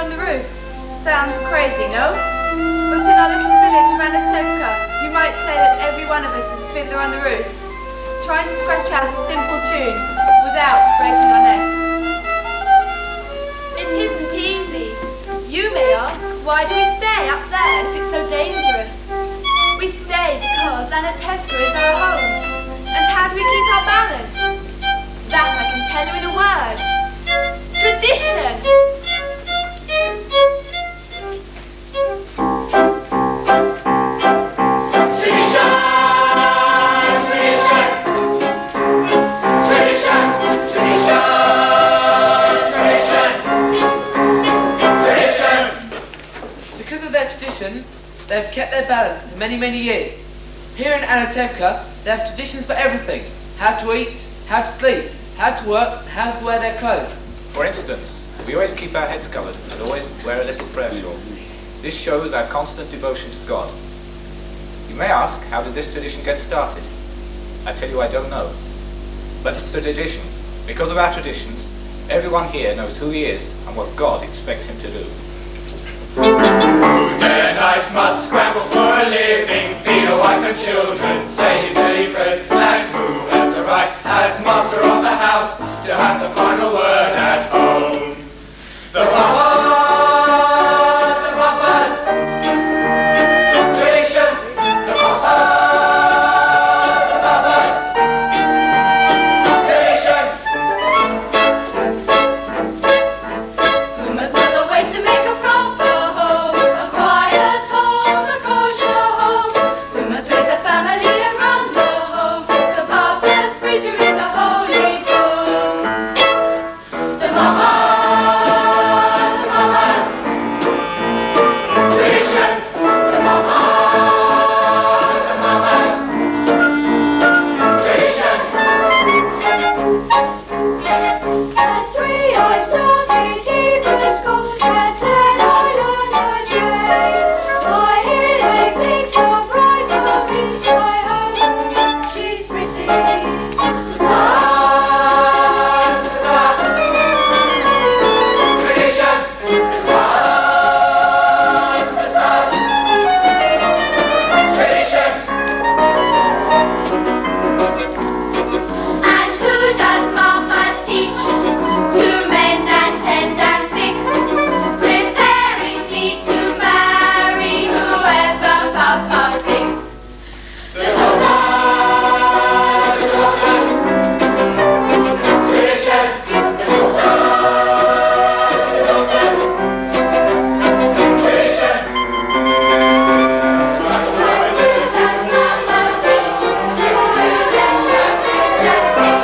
on the roof. Sounds crazy, no? But in our little village of Anatevka, you might say that every one of us is a fiddler on the roof, trying to scratch out a simple tune without breaking our necks. It isn't easy. You may ask, why do we stay up there if it's so dangerous? We stay because Anatevka is our home. And how do we keep our balance? That I can tell you in a word. Tradition! They've kept their balance for many, many years. Here in Anatevka, they have traditions for everything. How to eat, how to sleep, how to work, how to wear their clothes. For instance, we always keep our heads covered and always wear a little prayer shawl. This shows our constant devotion to God. You may ask, how did this tradition get started? I tell you, I don't know. But it's a tradition. Because of our traditions, everyone here knows who he is and what God expects him to do. Who day and night must scramble for a living, feed a wife and children, say his daily prayers, and who has the right, as master of the house, to have the final word at home? The papas, tradition, the papas, tradition. We must know the way to make a proper home, a quiet home, a kosher home. We must raise a family and run the home, so Papa's free to read the holy book. The mamas, tradition. The mamas, tradition. At 3 I started Hebrew school, at 10 I learned a trade. Why here they picked a bride for me, I hope she's pretty. The sons, Tradition, the sons, tradition. And who does Mama teach to mend and tend and fix, preparing me to marry whoever Papa picks? The daughters, tradition, the daughters, tradition. Struggle Who does Mama teach to mend and tend and fix,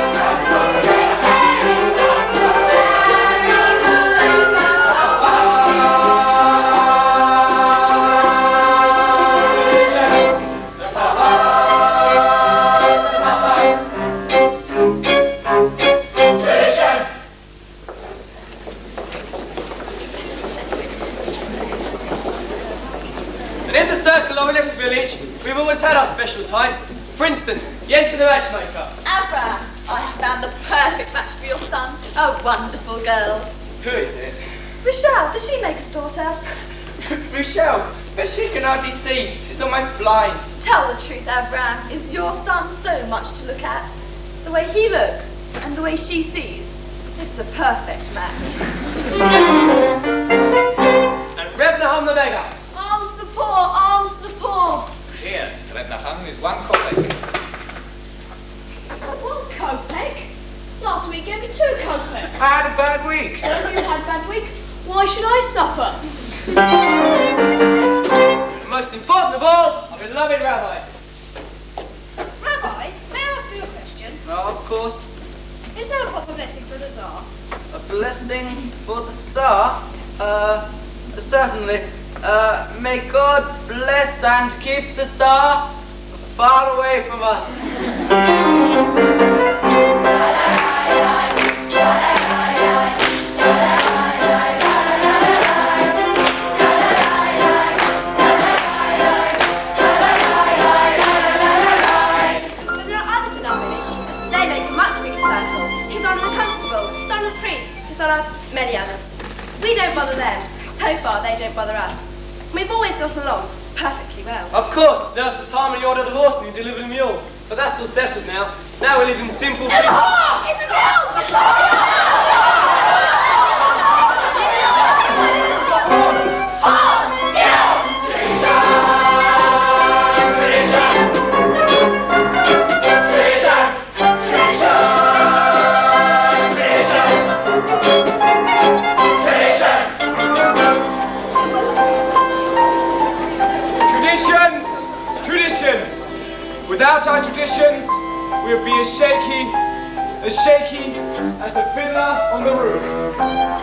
preparing me to marry whoever Papa tradition. And in the circle of a little village, we've always had our special types. For instance, Jens the matchmaker. Abra, I have found the perfect match for your son. A wonderful girl. Who is it? Rochelle, the shoemaker's daughter. Rochelle, but she can hardly see. She's almost blind. Tell the truth, Abram. Is your son so much to look at? The way he looks and the way she sees. It's a perfect match. And Rebnaham the beggar. Alms the poor, alms the poor. Here, Rednachang is 1 kopeck. 1 kopeck? Last week gave me 2 kopeck. I had a bad week. So you had a bad week? Why should I suffer? And most important of all, our beloved Rabbi. Rabbi, may I ask you a question? Of course, Is there a proper blessing for the Tsar? a blessing for the Tsar. Certainly. May God bless and keep the Tsar far away from us. But there are others in our village. They make a much bigger circle. His Honour the Constable, His Honour the Priest, His Honour many others. We don't bother them. So far, they don't bother us. We've always got along perfectly well. Of course, there was the time when you ordered a horse and you delivered a mule. But that's all settled now. Now we live in simple peace. It's a Without our traditions, we would be as shaky as a fiddler on the roof.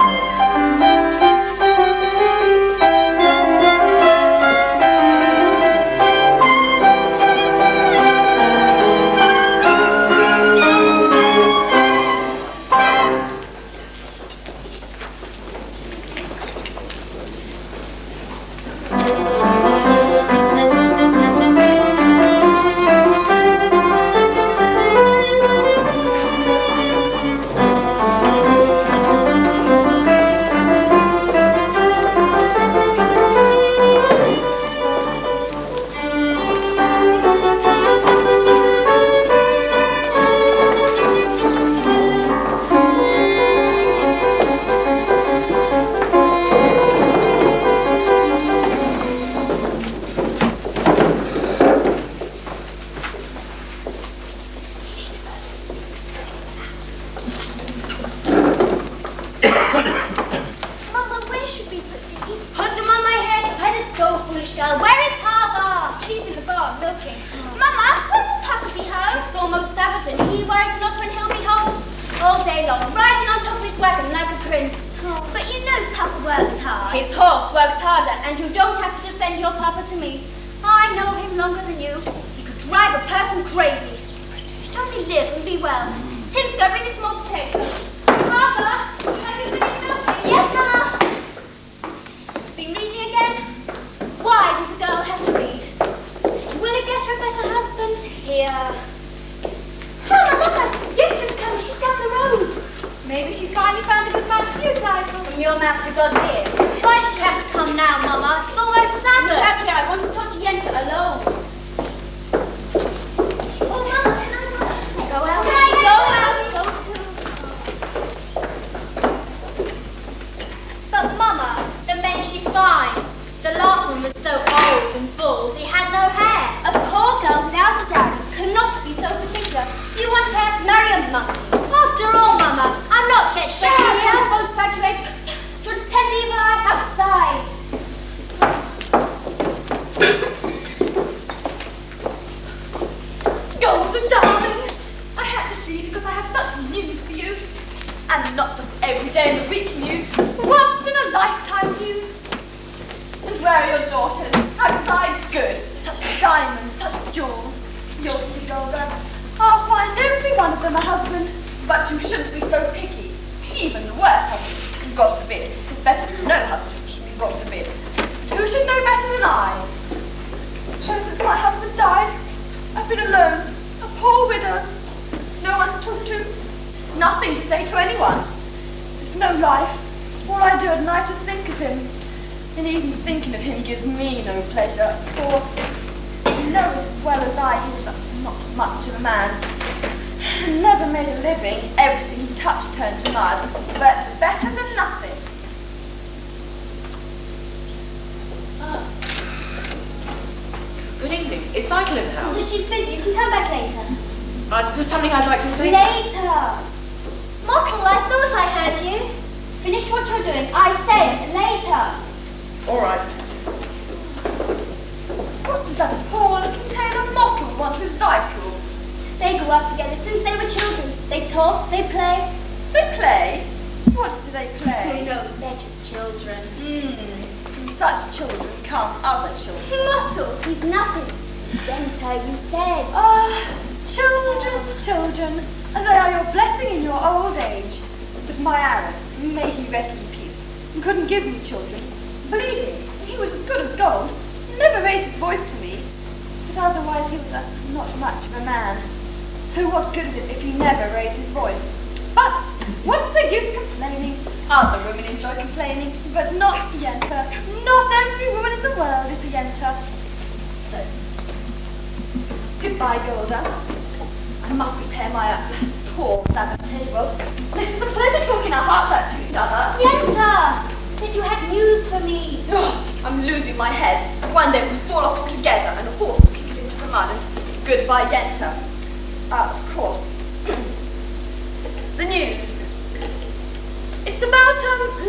So what good is it if you never raise his voice? But What's the use complaining? Other women enjoy complaining, but not Yenta. Not every woman in the world is a Yenta. So, goodbye, Golda. I must prepare my poor Sabbath table. It's a pleasure talking our hearts out to each other. Yenta! Said you had news for me. I'm losing my head. One day we'll fall off altogether and a horse will kick it into the mud and goodbye, Yenta. Of course. The news. It's about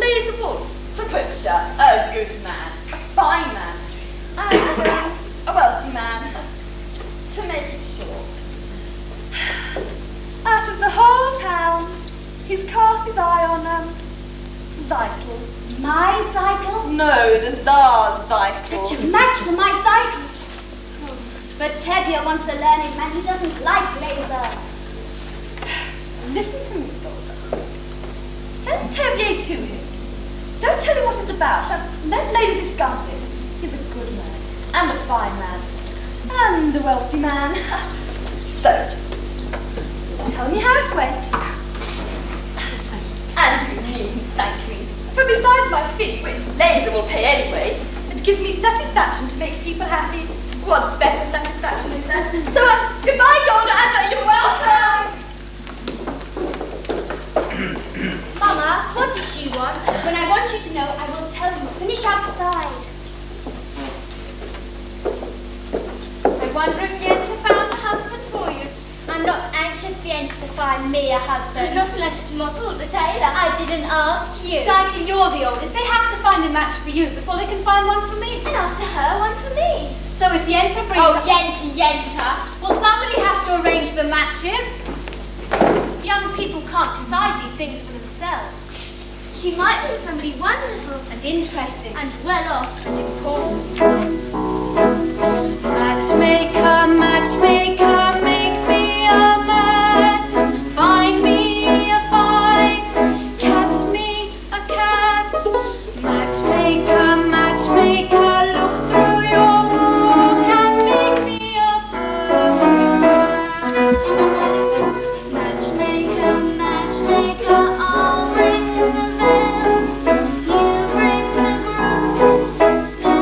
Laser Wolf, the butcher, a good man, a fine man, and a wealthy man. To make it short, out of the whole town, he's cast his eye on Zykel. My cycle? No, the Tsar's Zykel. Such a match for my cycle. But Tevye wants a learned man. He doesn't like laser. Listen to me, Golda. Send Tevye to him. Don't tell him what it's about. Let Lady discuss it. He's a good man, and a fine man, and a wealthy man. So, tell me how it went. And you needn't thank me. For besides my fee, which Laser will pay anyway, it gives me satisfaction to make people happy. What better satisfaction is there? So, goodbye, Golda, and you're welcome. Mama, what does she want? When I want you to know, I will tell you. Finish outside. I wonder if Yenta found a husband for you. I'm not anxious for Yenta to find me a husband. Not unless it's Motul the tailor. I didn't ask you. Exactly, you're the oldest. They have to find a match for you before they can find one for me. And after her, one for me. So if Yenta brings... Oh, Yenta. Well, somebody has to arrange the matches. Young people can't decide these things for themselves. She might be somebody wonderful And interesting. and well off and important. Matchmaker, matchmaker, make me a match. Find me a find. Catch me a cat. Matchmaker, matchmaker, look through your book and make me a perfect match. Matchmaker, I'll bring the veil. You bring the groom.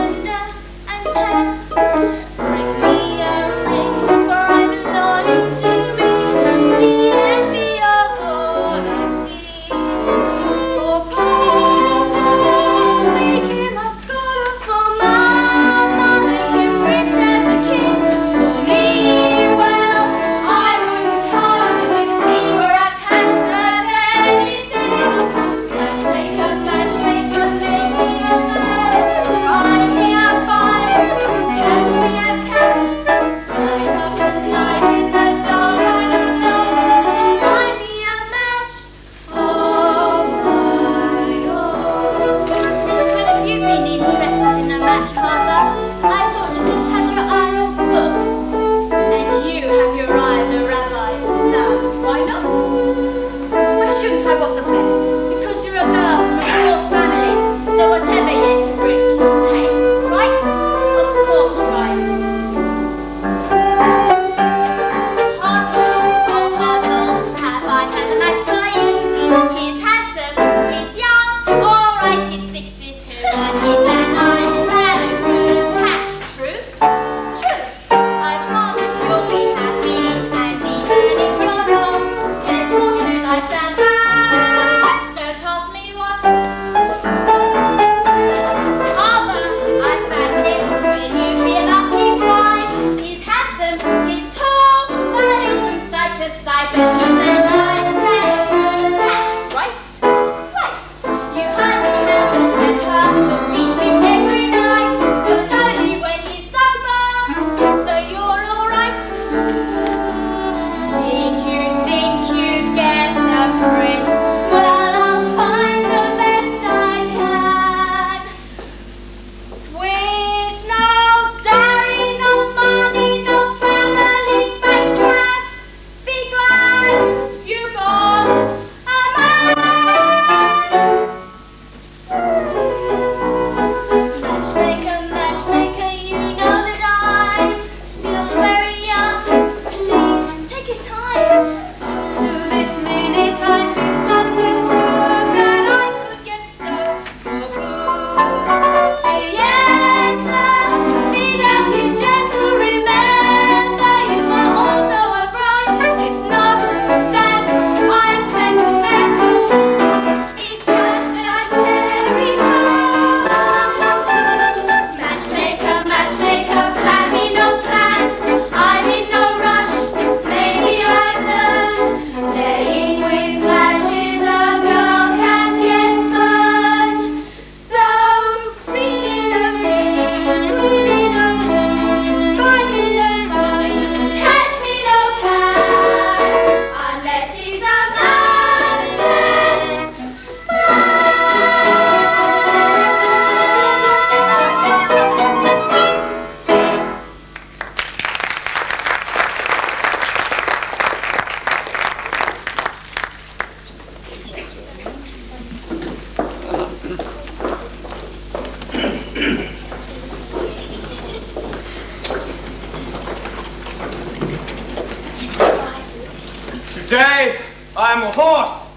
Today, I'm a horse.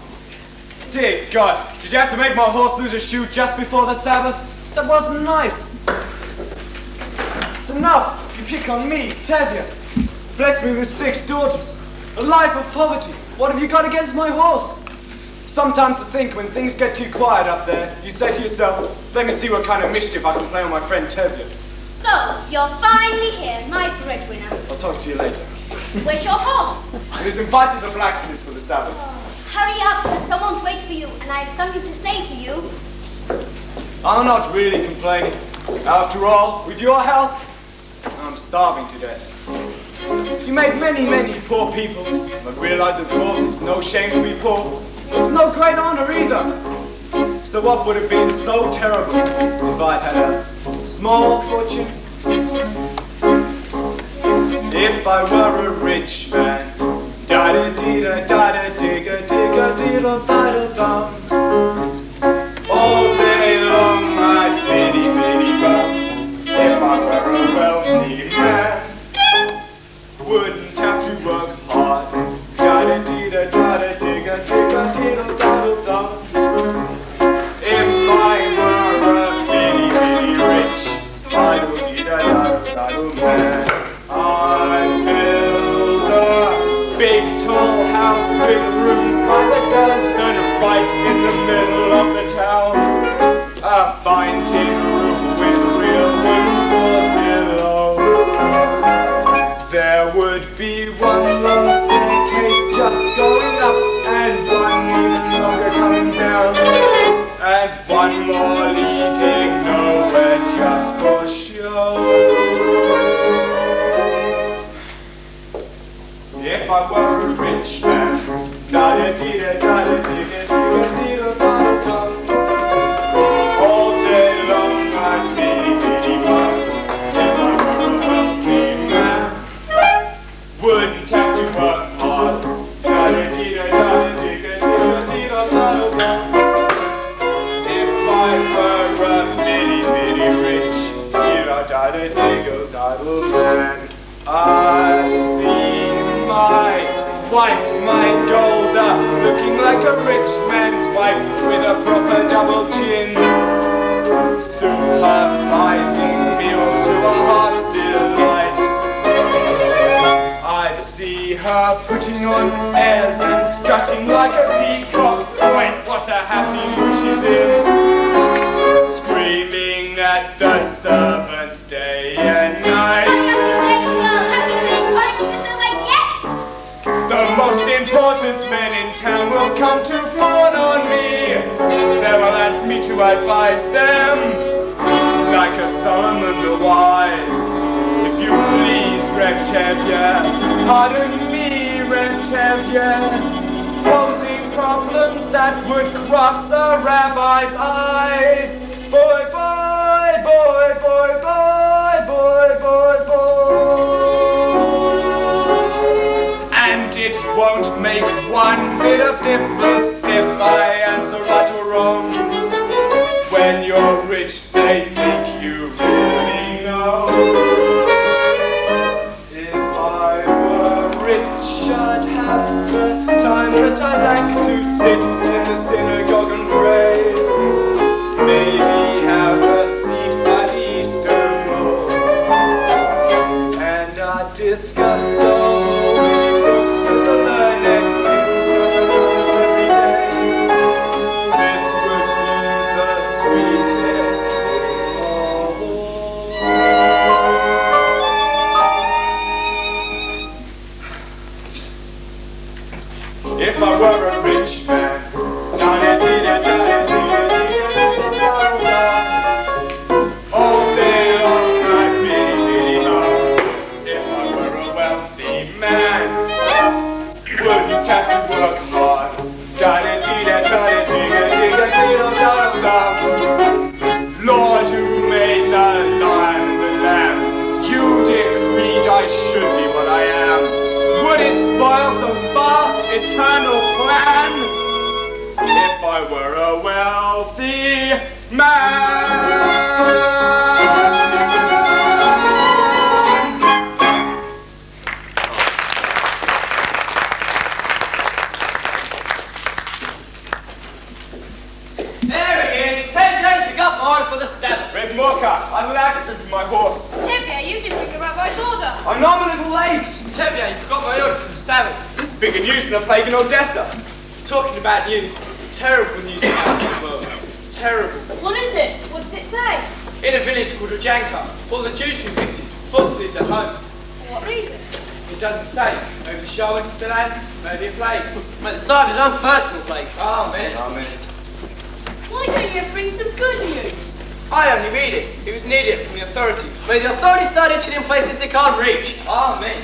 Dear God, did you have to make my horse lose a shoe just before the Sabbath? That wasn't nice. It's enough. You pick on me, Tevye. Blessed me with 6 daughters. A life of poverty. What have you got against my horse? Sometimes I think when things get too quiet up there, you say to yourself, let me see what kind of mischief I can play on my friend Tevye. So, you're finally here, my breadwinner. I'll talk to you later. Where's your horse? He was invited to the blacksmith's for the Sabbath. Hurry up, there's someone to wait for you, and I have something to say to you. I'm not really complaining. After all, with your help, I'm starving to death. You made many, many poor people, but realize, of course, it's no shame to be poor. It's no great honor either. So what would have been so terrible if I'd had a small fortune? If I were a rich man, da-da-dee-da, da-da-digga, digga-dee-da, ba-da-bum. All day long I'd bitty-bitty-bum. If I were a wealthy man, wouldn't have to work hard. Da-da-dee-da, da-da-digga, digga-dee-da, ba-da-bum. If I were a bitty-bitty rich, ba-do-dee-da-da-da-da-do man, I'd build a big tall house, big rooms by the dozen, right in the middle of the town. A fine tin roof with real wooden floors below. There would be one long staircase just going up, and one even longer coming down, and one more leading nowhere just for show. If I were a rich man, da-da-dee-da, da-da-dee-da, digga-dee-da, ba-da-bum. All day long I'd bitty-bitty-bum. If I were a wealthy man, wouldn't have to work hard. Da-da-dee-da, da-da-digga, digga-dee-da, ba-da-bum. If I were a bitty-bitty rich, da-da-digga, da-da-man, I'd see my wife, my Golda, looking like a rich man's wife with a proper double chin, supervising meals to a heart's delight. I'd see her putting on airs and strutting like a peacock. Wait, what a happy mood she's in, screaming at the servants day and night. The most important men in town will come to fawn on me. They will ask me to advise them, like a Solomon the wise. If you please, Rev Tevye, pardon me, Rev Tevye, posing problems that would cross a rabbi's eyes. Boy, boy, boy, boy, boy, boy, boy, boy. It won't make one bit of difference if I answer right or wrong. When you're rich, they think you really know. If I were rich, I'd have the time that I like to sit in the synagogue and pray. Maybe have Lord, who made the lion and the lamb, you decreed I should be what I am. Would it spoil so vast eternal plan if I were a wealthy man? For the 7th. Red Morcar, I had an accident with my horse. Tevye, you didn't bring the rabbi's order. I know I'm a little late. Tevye, you forgot my order for the 7th. This is bigger news than the plague in Odessa. Talking about news. Terrible news happening as well. Terrible. What is it? What does it say? In a village called Rajanka, all the Jews who evicted forced to leave their homes. For what reason? It doesn't say. Maybe the Shah the land, maybe a plague. Might decide his own personal plague. Amen. Amen. Why don't you bring some good news? I only read it. It was needed from the authorities. May the authorities start itching in places they can't reach. Amen.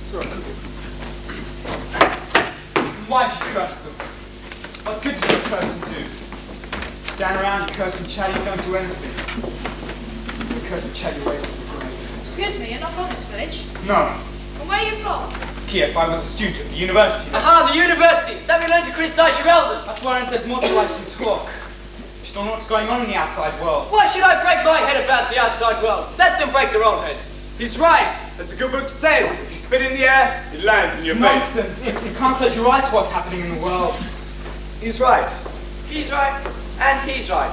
Sorry. Why'd you curse them? What good does a person do? Stand around, you curse and chat, you don't do anything. You curse and chat your ways to the grave. Excuse me, you're not from this village. No. And where are you from? Kiev, I was a student at the university. Aha, the university! Is that where you learn to criticise your elders? That's why there's more to life than talk. You don't know what's going on in the outside world. Why should I break my head about the outside world? Let them break their own heads. He's right. As the good book says, if you spit in the air, it lands in your face. Nonsense. You can't close your eyes to what's happening in the world. He's right. He's right, and he's right.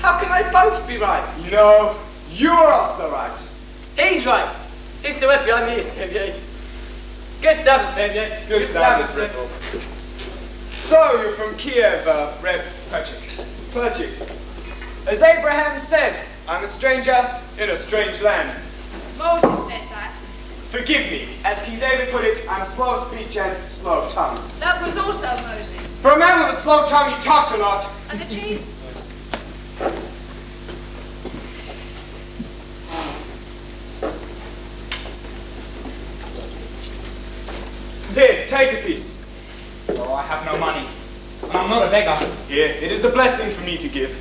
How can they both be right? No, you're also right. He's right. He's the way behind me, Tevye. Good Sabbath, Tevye. Good Sabbath, Ripple. So, you're from Kiev, Reb Perchik. As Abraham said, I'm a stranger in a strange land. Moses said that. Forgive me. As King David put it, I'm slow of speech and slow of tongue. That was also Moses. For a man with a slow tongue, you talked a lot. And the cheese? Here, take a piece. Oh, I have no money. And I'm not a beggar. Here, it is a blessing for me to give.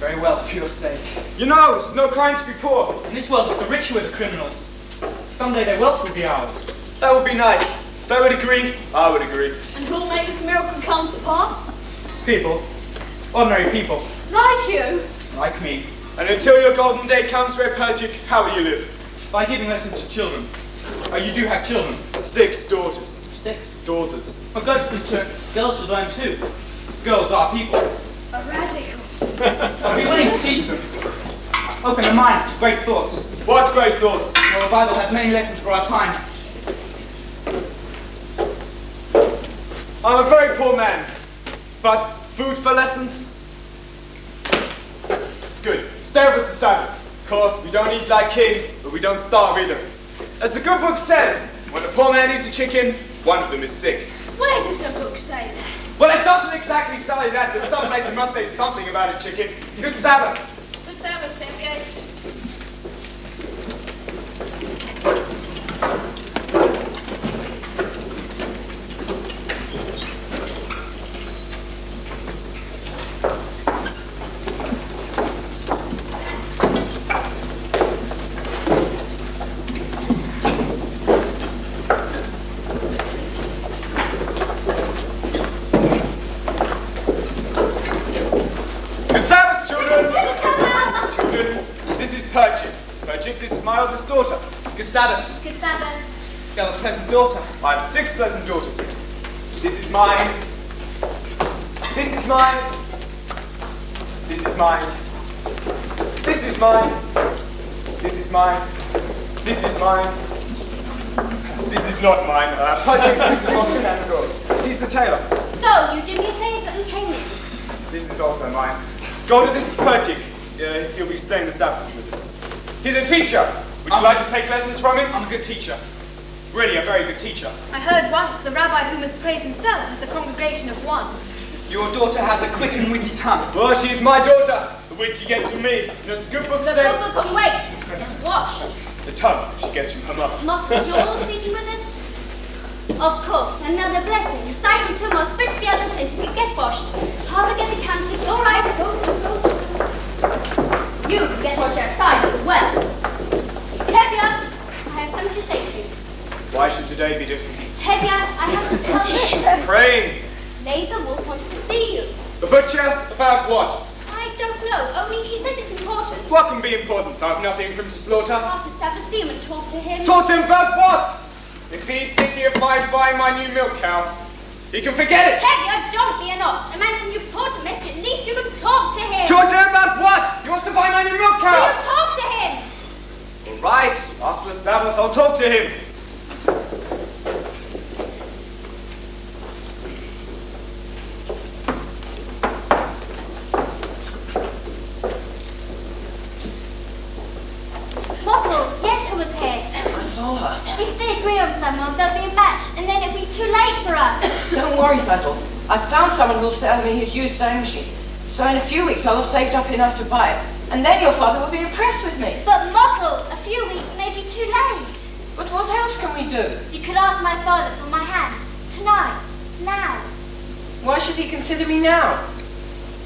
Very well, for your sake. You know, it's no crime to be poor. In this world, it's the rich who are the criminals. Someday their wealth will be ours. That would be nice. If they would agree, I would agree. And who'll make this miracle come to pass? People. Ordinary people. Like you? Like me. And until your golden day comes, Reb Perchik, how will you live? By giving lessons to children. Oh, you do have children? 6 daughters. 6? Daughters. Well, go to the church. Girls should learn too. Girls are people. A radical. I'll be willing to teach them. Open their minds to great thoughts. What great thoughts? Well, the Bible has many lessons for our times. I'm a very poor man. But food for lessons? Good. Stay with us the Sabbath. Of course, we don't eat like kings, but we don't starve either. As the good book says, when a poor man eats a chicken, one of them is sick. Where does the book say that? Well, it doesn't exactly say that, but some places must say something about a chicken. Good Sabbath. Good Sabbath, Tevye. This is my oldest daughter. Good Sabbath. Good Sabbath. You have a pleasant daughter. I have 6 pleasant daughters. This is mine. This is mine. This is mine. This is mine. This is mine. This is mine. This is not mine. Patrick, this is not cancelled. He's the tailor. So, you did me a favour and came in. This is also mine. Go to this Patrick. He'll be staying this afternoon with us. He's a teacher. Would you like to take lessons from him? I'm a good teacher. Really, a very good teacher. I heard once the rabbi who must praise himself has a congregation of 1. Your daughter has a quick and witty tongue. Well, she's my daughter. The wit she gets from me. And as the good book The says... good book can wait. Washed. The tongue she gets from her mother. Not when you're all sitting with us? Of course, another blessing. Cycle 2 must fix the other things to get washed. today be different? Tevye, I have to tell you. Praying. Laser Wolf wants to see you. The butcher? About what? I don't know, only he says it's important. What can be important? I've nothing for him to slaughter. I'll have to stop and see him and talk to him. Talk to him about what? If he's thinking of buying my new milk cow, he can forget it. Tevye, don't be an ox. A man's a new portermist. At least you can talk to him. Talk to him about what? He wants to buy my new milk Will cow. you talk to him? All right, after the Sabbath, I'll talk to him. Mottle, Yenta was here. I saw her. If they agree on someone, there'll be a match, and then it'll be too late for us. Don't worry, Fiddle. I've found someone who'll sell me his used sewing machine. So in a few weeks I'll have saved up enough to buy it. And then your father will be impressed with me. But Mottle, a few weeks may be too late. But what else can we do? You could ask my father for my hand. Tonight. Now. Why should he consider me now?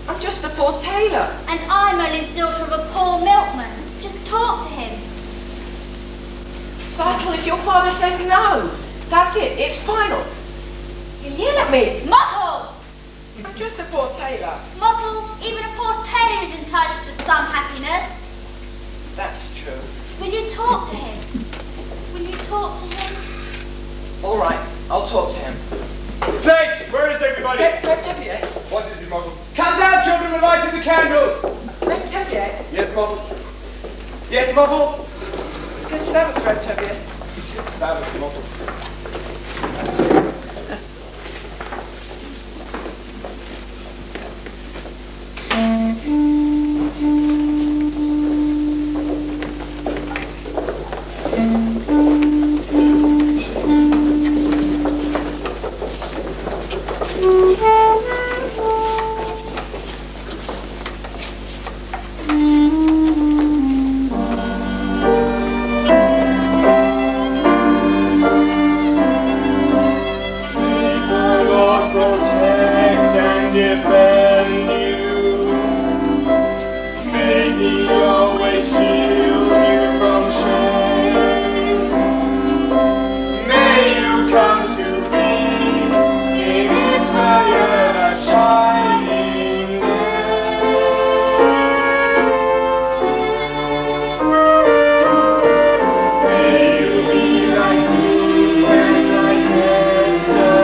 I'm just a poor tailor. And I'm only the daughter of a poor milkman. Just talk to him. Fiddle, if your father says no, that's it. It's final. You'll yell at me. Mottle! I'm just a poor tailor. Mottle, even a poor tailor is entitled to some happiness. That's true. Will you talk to him? Will you talk to him? All right, I'll talk to him. Snake, where is everybody? Tevye. What is it, Mottle? Come down, children, we're lighting the candles. Tevye. Yes, Mottle. Yes, Mottle. Good Sabbath, Tevye. Good Sabbath, Mottle. God protect and defend you. May He always shield you from shame. May you come to be in Israel a shining day. May you be like me and like Esther.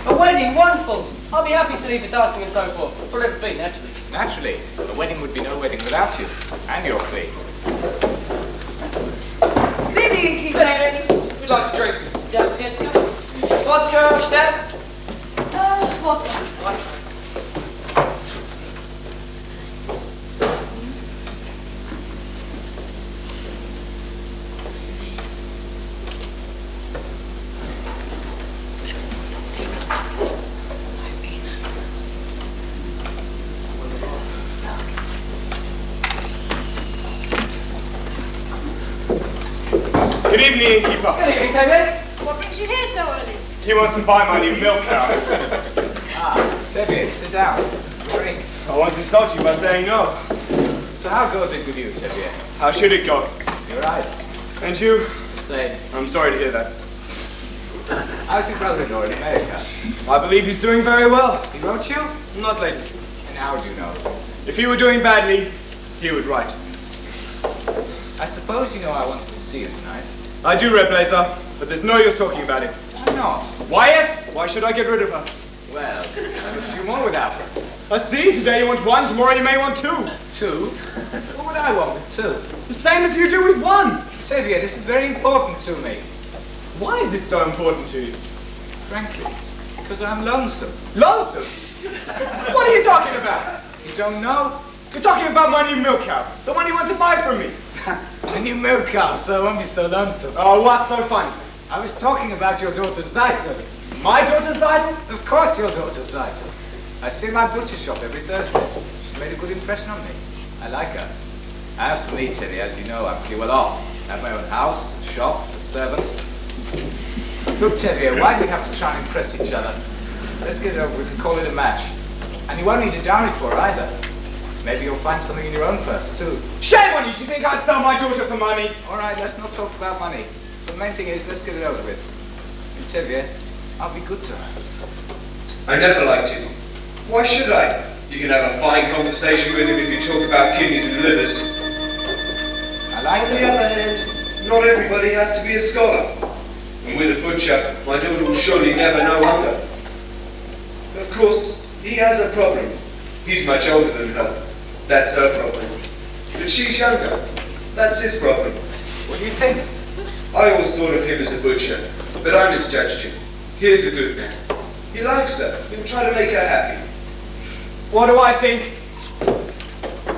A wedding, wonderful. I'll be happy to lead the dancing and so forth. Whatever it be, naturally. Naturally, a wedding would be no wedding without you and your fee. Good evening, Keith. We'd like to drink. Vodka, schnapps? Vodka. Good evening, innkeeper. Good evening, Toby. What brings you here so early? He wants to buy my new milk cow. Tevier, sit down. Drink. I won't insult you by saying no. So how goes it with you, Tevier? How should it go? You're right. And you? The same. I'm sorry to hear that. How's your brother-in-law in America? I believe he's doing very well. He wrote you? Not lately. And how do you know? If he were doing badly, he would write. I suppose you know I wanted to see you tonight. I do, Red Blazer, but there's no use talking about it. Why not? Why, yes? Why should I get rid of her? Well, I have a few more without her. I see, today you want one, tomorrow you may want two. Two? What would I want with two? The same as you do with one. Tevier, this is very important to me. Why is it so important to you? Frankly, because I'm lonesome. Lonesome? What are you talking about? You don't know? You're talking about my new milk cow, the one you want to buy from me. A new milk cow, so I won't be so lonesome. Oh, what's so funny? I was talking about your daughter Zaita. My daughter Zaita? Of course your daughter Zaita. I see her in my butcher shop every Thursday. She's made a good impression on me. I like her. As for me, Teddy, as you know, I'm pretty well off. I have my own house, shop, the servants. Look, Teddy, why do we have to try and impress each other? Let's get it over with and call it a match. And you won't need a dowry for her either. Maybe you'll find something in your own purse, too. Shame on you! Do you think I'd sell my daughter for money? All right, let's not talk about money. The main thing is, let's get it over with. And Tevye, I'll be good to her. I never liked him. Why should I? You can have a fine conversation with him if you talk about kidneys and livers. I like On the her. other hand, not everybody has to be a scholar. And with a butcher, my daughter will surely never know hunger. Of course, he has a problem. He's much older than her. That's her problem. But she's younger. That's his problem. What do you think? I always thought of him as a butcher, but I misjudged him. Here's a good man. He likes her. He'll try to make her happy. What do I think?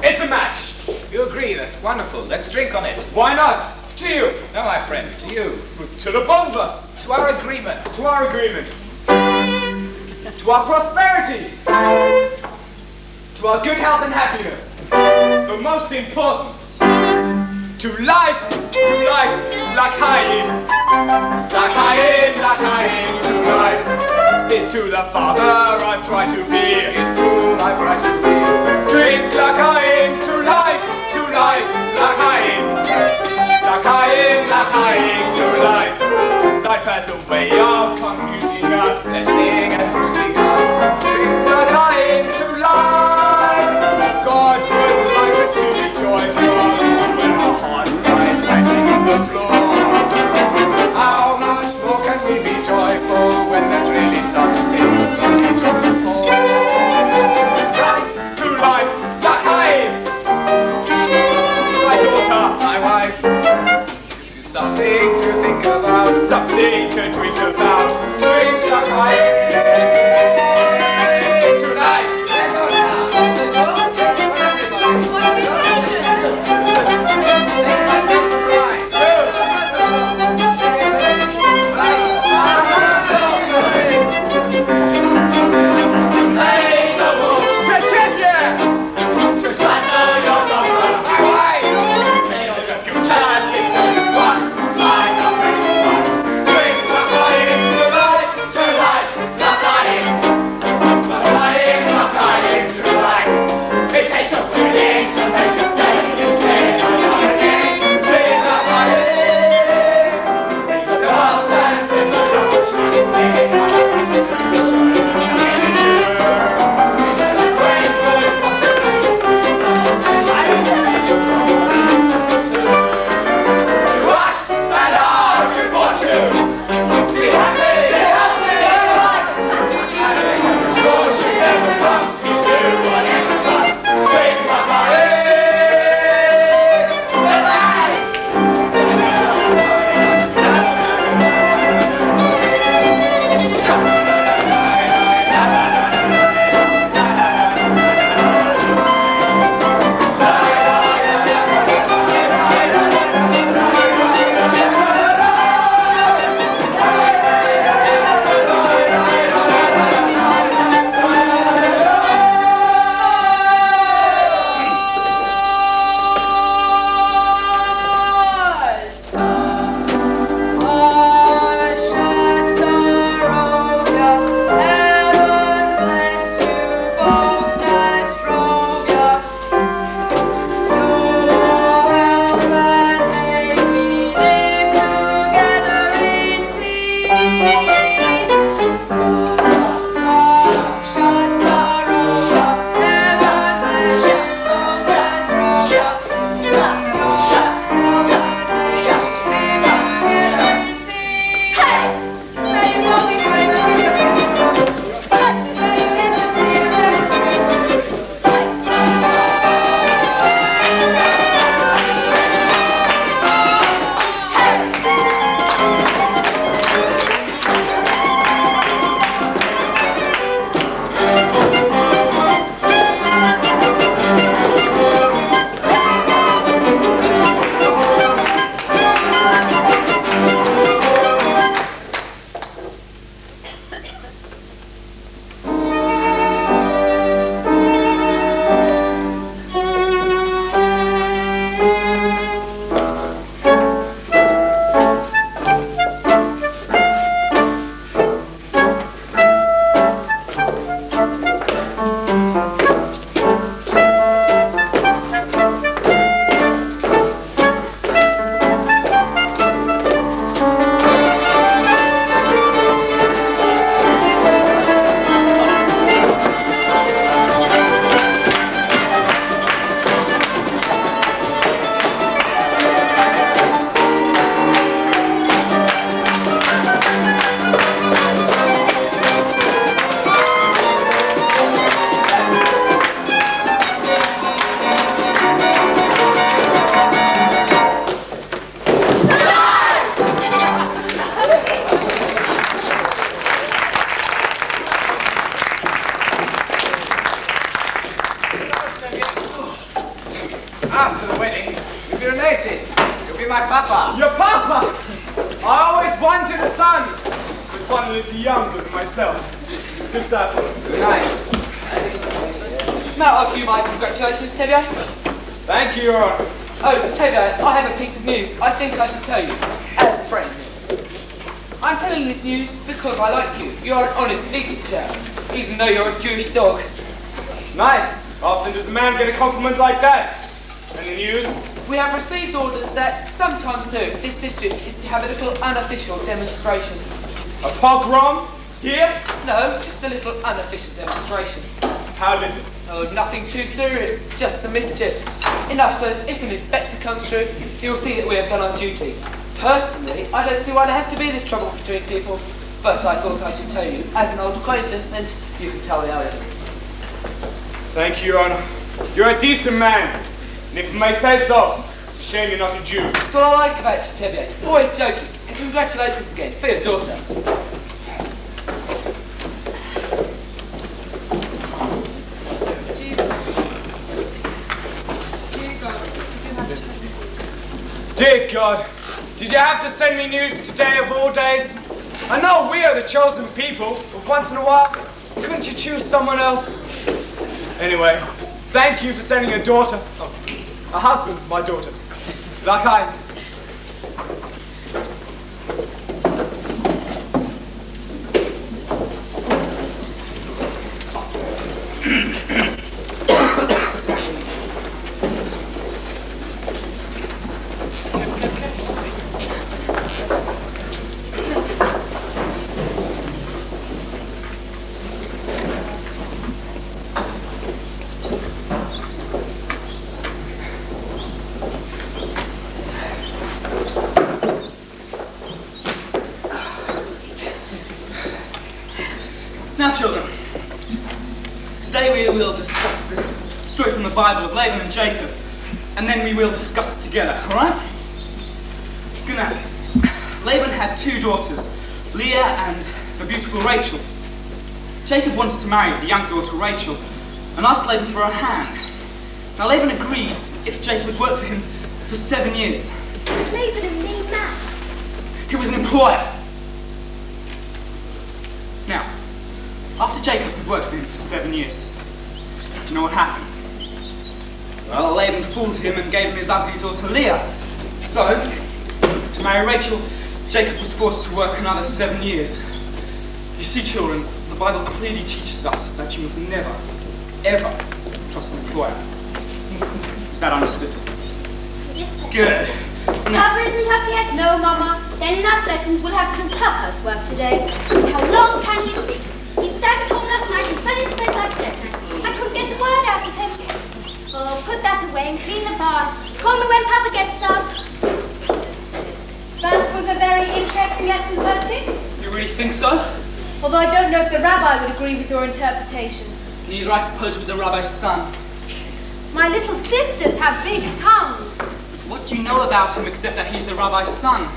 It's a match. You agree, that's wonderful. Let's drink on it. Why not? To you. No, my friend, to you. To the both of us. To our agreement. To our agreement. To our prosperity. To our good health and happiness. But most important, to life, l'chaim. L'chaim, to life. Is to the Father I've tried to be. Is to life right to be. Drink l'chaim, to life, l'chaim. L'chaim, to life. Life has a way of confusing us, Blessing and bruising us. drink l'chaim, to life. God would like us to be joyful when our hearts lie panting on the floor. How much more can we be joyful when there's really something to be joyful? To life, l'chaim. My daughter, My wife gives you something to think about. something to drink about. Drink l'chaim. Tonight, let's go now. Let's go. For everybody. What's the question? Take myself for a ride. To settle your daughter. My wife. Till the future's given once, like a prison once. Drink l'chaim, to life, son, but one little younger than myself. Good supper. Good night. May I offer you my congratulations, Tevye? Thank you, Your Honor. Oh, Tevye, I have a piece of news I think I should tell you, as a friend. I'm telling you this news because I like you. You're an honest, decent chap, even though you're a Jewish dog. Nice. Often does a man get a compliment like that? And the news? We have received orders that sometime soon this district is to have a little unofficial demonstration. A pogrom? Here? No, just a little unofficial demonstration. How little? Oh, nothing too serious, just some mischief. Enough so that if an inspector comes through, he'll see that we have done our duty. Personally, I don't see why there has to be this trouble between people, but I thought I should tell you as an old acquaintance, and you can tell the others. Thank you, Your Honor. You're a decent man, and if I may say so, it's a shame you're not a Jew. That's what I like about you, Tevye. Always joking, and congratulations again for your daughter. Dear God, did you have to send me news today of all days? I know we are the chosen people, but once in a while, couldn't you choose someone else? Anyway, thank you for sending a daughter, a husband for my daughter, like I. Now, children, today we will discuss the story from the Bible of Laban and Jacob, and then we will discuss it together, all right? Good night. Laban had two daughters, Leah and the beautiful Rachel. Jacob wanted to marry the young daughter Rachel and asked Laban for her hand. Now, Laban agreed if Jacob would work for him for 7 years. Laban a mean man. He was an employer. Now, after Jacob had worked for him for 7 years, do you know what happened? Well, Laban fooled him and gave him his ugly daughter Leah. So, to marry Rachel, Jacob was forced to work another 7 years. You see, children, the Bible clearly teaches us that you must never, ever trust an employer. Is that understood? Yes, Papa. Good. Now, Papa isn't up yet? No, Mama. Then enough lessons. We'll have to do Papa's work today. How long can he sleep? He stamped all last night and fell into bed like dead. I couldn't get a word out of him. Oh, put that away and clean the barn. Call me when Papa gets up. That was a very interesting lesson, Bertie. you really think so? Although I don't know if the rabbi would agree with your interpretation. Neither, I suppose, with the rabbi's son. My little sisters have big tongues. What do you know about him except that he's the rabbi's son?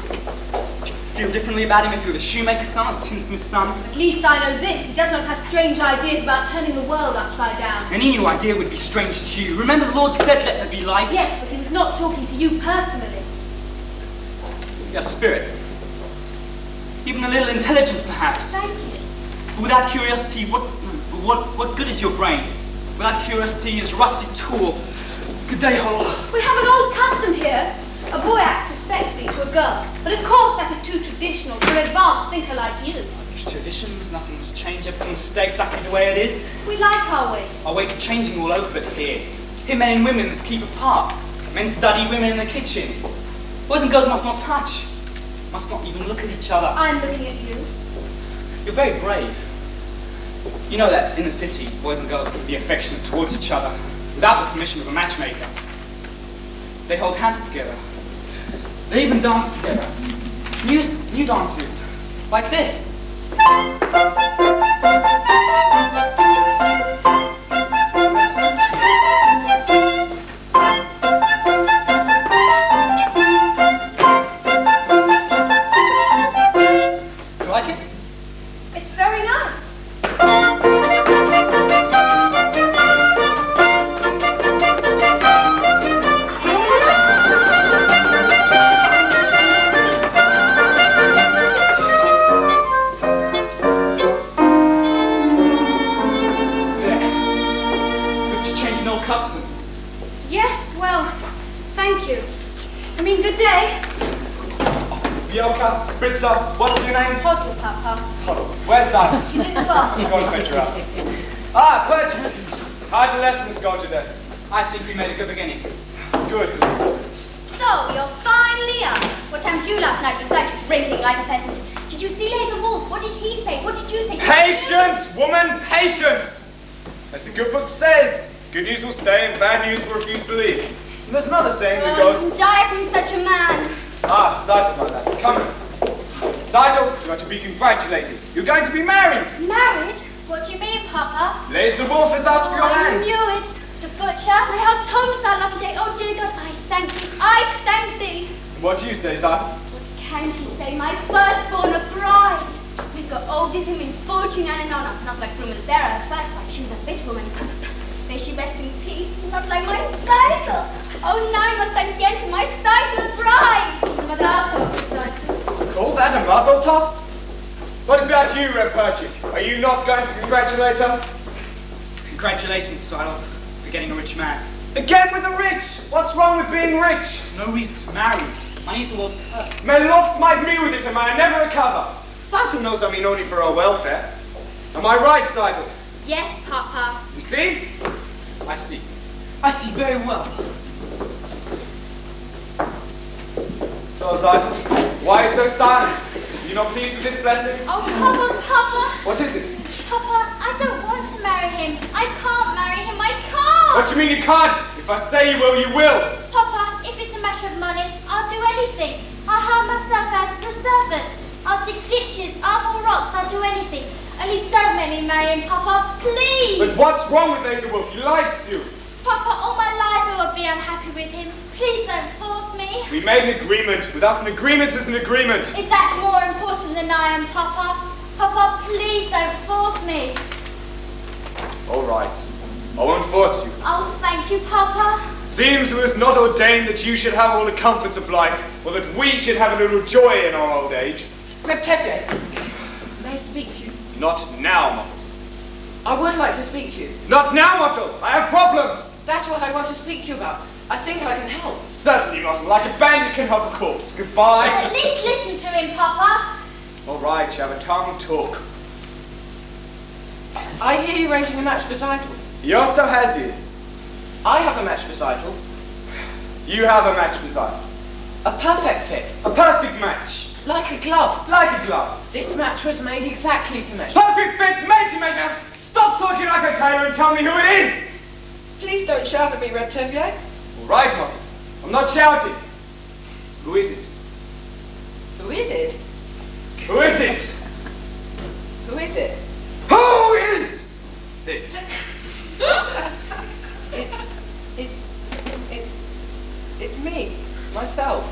Do you feel differently about him if you're the shoemaker's son or the tinsmith's son? At least I know this. He does not have strange ideas about turning the world upside down. Any new idea would be strange to you. Remember the Lord said, let there be light? Yes, but he was not talking to you personally. Your spirit. Even a little intelligence, perhaps. Thank you. But without curiosity, what good is your brain? Without curiosity is a rusty tool. Good day, Hall. We have an old custom here. A boy acts respectfully to a girl. But of course that is too traditional for an advanced thinker like you. These traditions, nothing's changed. Everything stays exactly the way it is. We like our ways. Our ways are changing all over it here. Here men and women must keep apart. Men study women in the kitchen. Boys and girls must not touch. Must not even look at each other. I'm looking at you. You're very brave. You know that in the city, boys and girls can be affectionate towards each other without the permission of a matchmaker. They hold hands together. They even dance together. New dances, like this. You like it? It's very nice. Spritzer, what's your name? Hoddle, Papa. Huddle. Where's Simon? She's in the bathroom. Go and fetch her up. Ah, Perch! How'd the lessons go today? I think we made a good beginning. Good. So, you're finally up. What time did you last night besides drinking like a peasant? Did you see Laser Wolf? What did he say? What did you say? Patience, woman, patience! As the good book says, good news will stay and bad news will refuse to leave. And there's another saying that You goes, can die from such a man. ah, Seidel, my lad, come here. Seidel, you are to be congratulated. You're going to be married. Married? What do you mean, Papa? Laser Wolf has asked for your I hand. knew it. The butcher. I helped Thomas that lucky day. Oh, dear God, I thank thee. I thank thee. What do you say, Seidel? What can you say? My firstborn, a bride. We got older him in fortune and in honor. Not like Roman Sarah, her first wife. She was a fit woman. May she rest in peace. Not like my Seidel. Oh, now must I get to my Seidel bride. Call that a muzzle top? What about you, Red Perchik? Are you not going to congratulate her? Congratulations, Seidel, for getting a rich man. Again with the rich! What's wrong with being rich? There's no reason to marry. Money's the world's curse. May Lord smite me with it and may I never recover. Seidel knows I mean only for her welfare. Am I right, Seidel? Yes, Papa. You see? I see. I see very well. So, Seidel, why are you so silent? You not pleased with this blessing? Oh, Papa. What is it? Papa, I don't want to marry him. I can't marry him. I can't. What do you mean you can't? If I say you will, you will. Papa, if it's a matter of money, I'll do anything. I'll hire myself out as a servant. I'll dig ditches, I'll haul rocks, I'll do anything. Only don't make me marry him, Papa, please. But what's wrong with Laser Wolf? He likes you. Papa, all my life I will be unhappy with him. Please don't force me. We made an agreement. With us, an agreement is an agreement. Is that more important than I am, Papa? Papa, please don't force me. All right. I won't force you. Oh, thank you, Papa. Seems it was not ordained that you should have all the comforts of life, or that we should have a little joy in our old age. Reptefier, may I speak to you? Not now, Mottle. I would like to speak to you. Not now, Mottle! I have problems! That's what I want to speak to you about. I think I can help. Certainly, Mottle. Like a bandit can help a corpse. Goodbye. At least listen to him, Papa. All right, you have a tongue, talk. I hear you arranging a match for Seidel. He also has his. I have a match for Seidel. You have a match for Seidel. A perfect fit. A perfect match. Like a glove. Like a glove. This match was made exactly to measure. Perfect fit, made to measure. Stop talking like a tailor and tell me who it is. Please don't shout at me, Reptefier. All right, Mottle. I'm not shouting. Who is it? Who is it? Who is it? Who is it? Who is it? It's me, myself.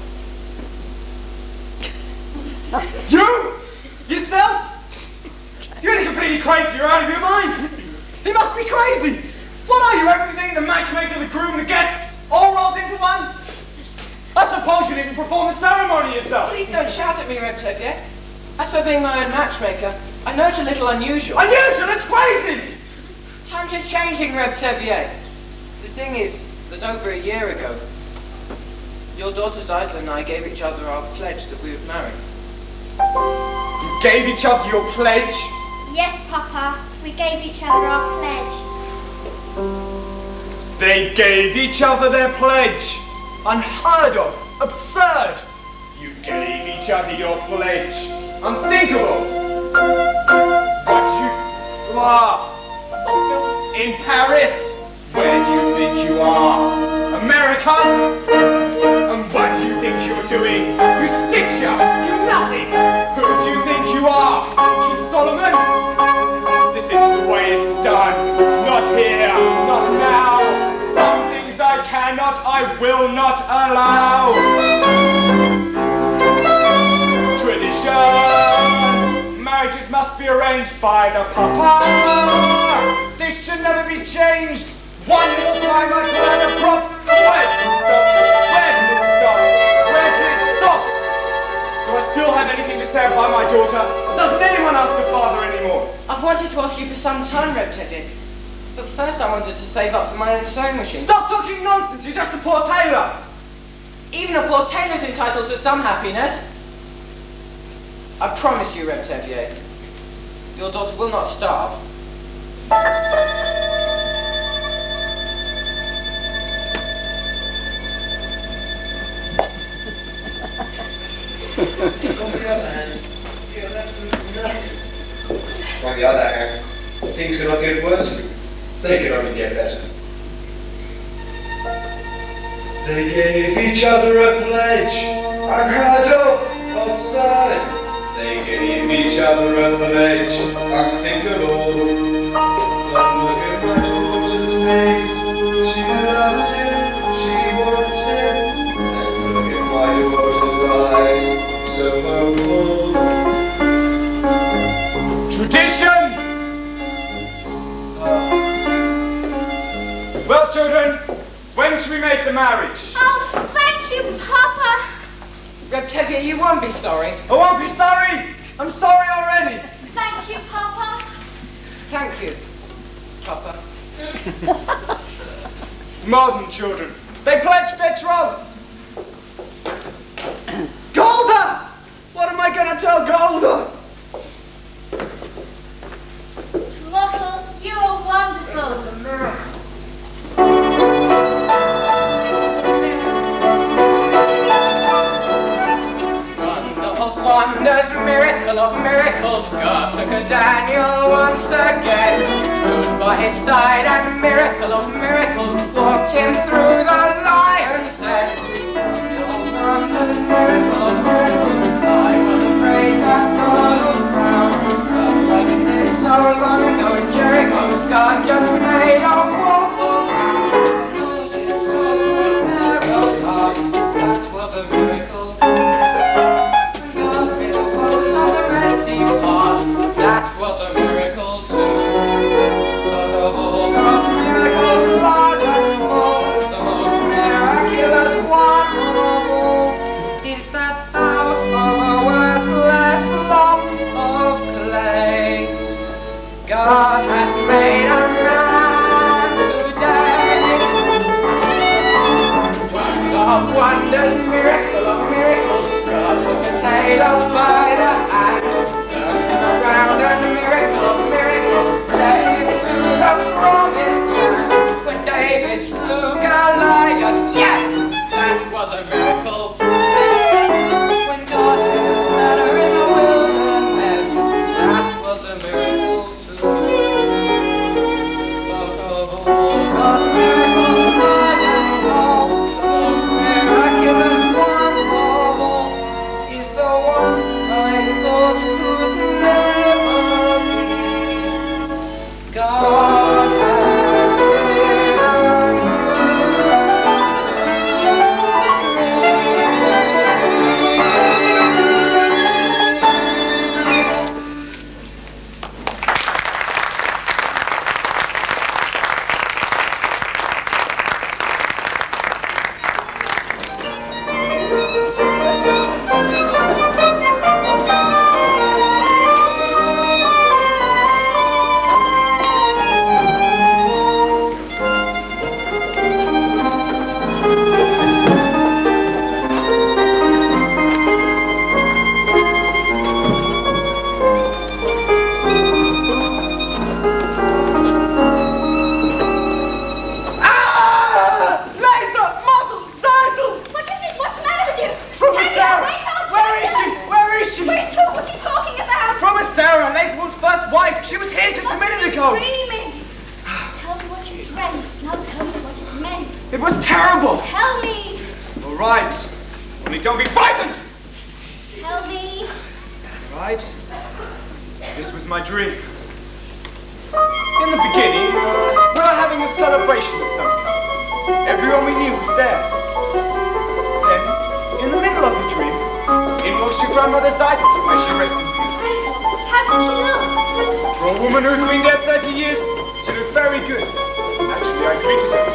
You? Yourself? You're completely crazy. You're out of your mind. He must be crazy. What are you, everything? The matchmaker, the groom, the guests, all rolled into one? I suppose you didn't perform the ceremony yourself. Please don't shout at me, Reptefier. As for being my own matchmaker, I know it's a little unusual. Unusual? It's crazy. Times are changing, Reptefier. The thing is that over a year ago, your daughter Seidel and I gave each other our pledge that we would marry. You gave each other your pledge? Yes, Papa. We gave each other our pledge. They gave each other their pledge. Unheard of. Absurd. You gave each other your pledge. Unthinkable. But you are in Paris. Where do you think you are? America? And what do you think you're doing? You stitcher! You nothing! Who do you think you are? King Solomon? This isn't the way it's done. Not here. Not now. Some things I cannot, I will not allow. Tradition. Marriages must be arranged by the papa. This should never be changed. One more time I plan a prop. Where does it stop? Where does it stop? Where does it stop? Do I still have anything to say about my daughter? Doesn't anyone ask a father anymore? I've wanted to ask you for some time, Reptefier. But first I wanted to save up for my own sewing machine. Stop talking nonsense, you're just a poor tailor. Even a poor tailor's entitled to some happiness. I promise you, Reb Tevier, your daughter will not starve. On the other hand, he has absolutely nothing. On the other hand, things cannot get worse for you. They can only get better. They gave each other a pledge. I cried off outside. They gave each other a pledge. Unthinkable. But look at my daughter's face. She loves him. She wants him. And look at my daughter's eyes. So hopeful. Tradition! Well, children, when should we make the marriage? Oh, thank you, Papa. Reb Tevier, you won't be sorry. I won't be sorry! I'm sorry already! Thank you, Papa. Thank you, Papa. Modern children, they pledged their troth. Golda! What am I gonna tell Golda? Mottle, you are wonderful. Wonders, miracle of miracles, God took a Daniel once again, stood by his side, and miracle of miracles, walked him through the lion's den. Wonders, miracle of miracles, I was afraid that God would frown, but like he did so long ago in Jericho, God just made a waffle. That was a miracle. That was a miracle too. But of all God's miracles, large and small, the most miraculous one of all is that out of a worthless lump of clay, God has made a man today. Wonder of wonders, miracle of miracles, God took a tailor by the hand, around a miracle of miracles, led him to the promised land. When David slew Goliath, yes, that was a miracle. When God did matter in the wilderness, that was a miracle too. But of all God's miracles, large and small, the most miraculous one of all is the one I thought could never be. God has given you. It was terrible! Tell me! All right. Only don't be frightened! Tell me! Right. This was my dream. In the beginning, we were having a celebration of some kind. Everyone we knew was there. Then, in the middle of the dream, in walks your grandmother Zayda, may she rest in peace. How did she look? For a woman who's been dead 30 years, she looked very good. Actually, I greeted her.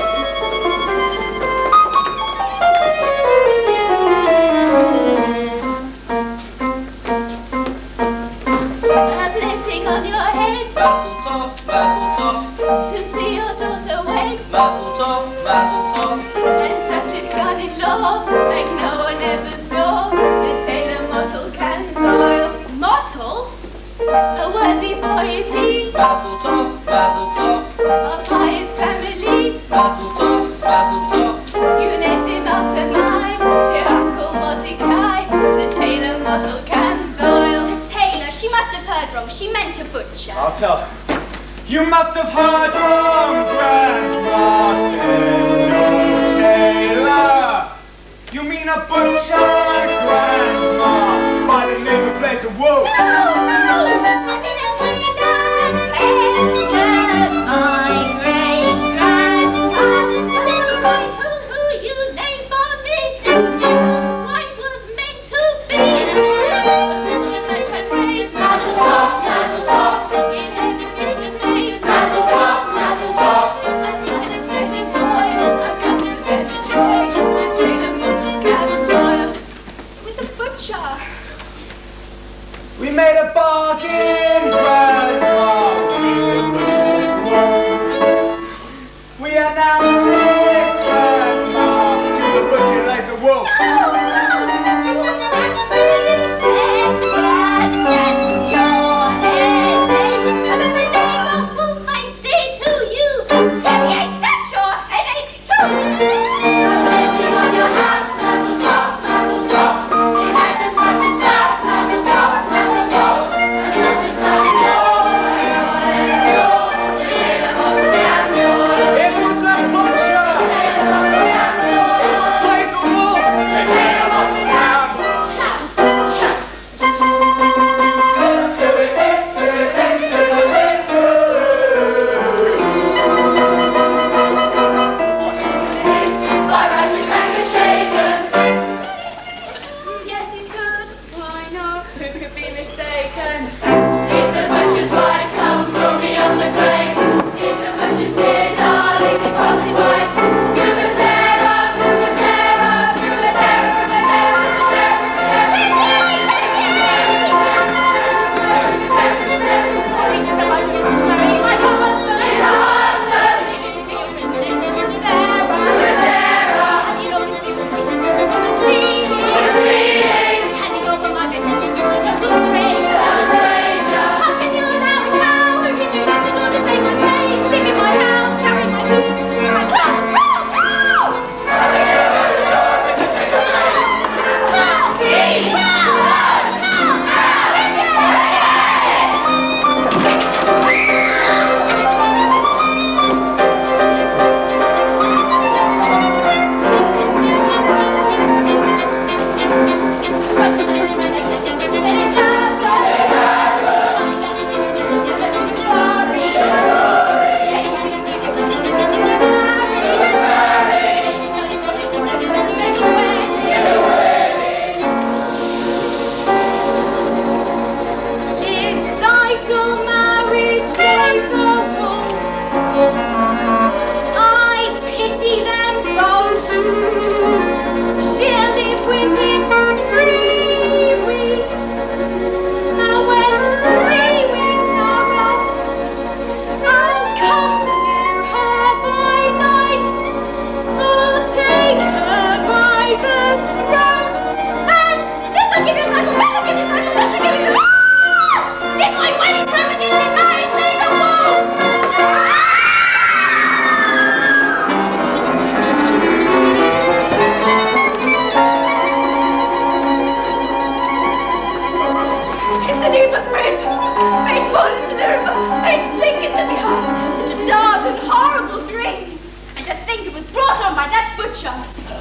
A blessing on your head. Mazel tov, mazel tov. To see your daughter wed. Mazel tov, mazel tov. And such a son-in-law, like no one ever saw. The tailor model can soil. A worthy boy is he, Mazel tov, mazel tov, of pious family. mazel tov, mazel tov. You named him after mine, dear Uncle Mordecai, the tailor model cans oil. The tailor, she must have heard wrong. She meant a butcher. I'll tell her. You must have heard wrong, Grandma. There's no tailor. You mean a butcher, Grandma, by the name of Blazer Wolf. No, I mean a tailor. Tailor, my great-grandchild. But anyway, who you name for me? Whose wife was meant to be. Such a legend brave. Mazel tov, mazel tov. In heaven it was made. Mazel tov, mazel tov. I'm kind of standing boy. I've come to send a joy. The tailor model cans oil. With a butcher. We made a bargain, Grandma, with the butcher's wolf. We are now slave, Grandma, to the butcher Laser Wolf. Blessing on your house, mazel tov, mazel tov. In items such as that, mazel tov, mazel tov. And such a son-in-law, like no one ever saw. The tailor model cans oil. It was a butcher! The tailor model cans oil. Laser Wolf! The tailor model cans oil. Who is this? Who is this? Who is this? By Russians anger shaken. Yes, it could. Why not? Who could be mistaken? It's a butcher's wife come from beyond the grave. It's a butcher's dear darling departed wife. Rumor-Sarah, Rumor-Sarah, Rumor-Sarah,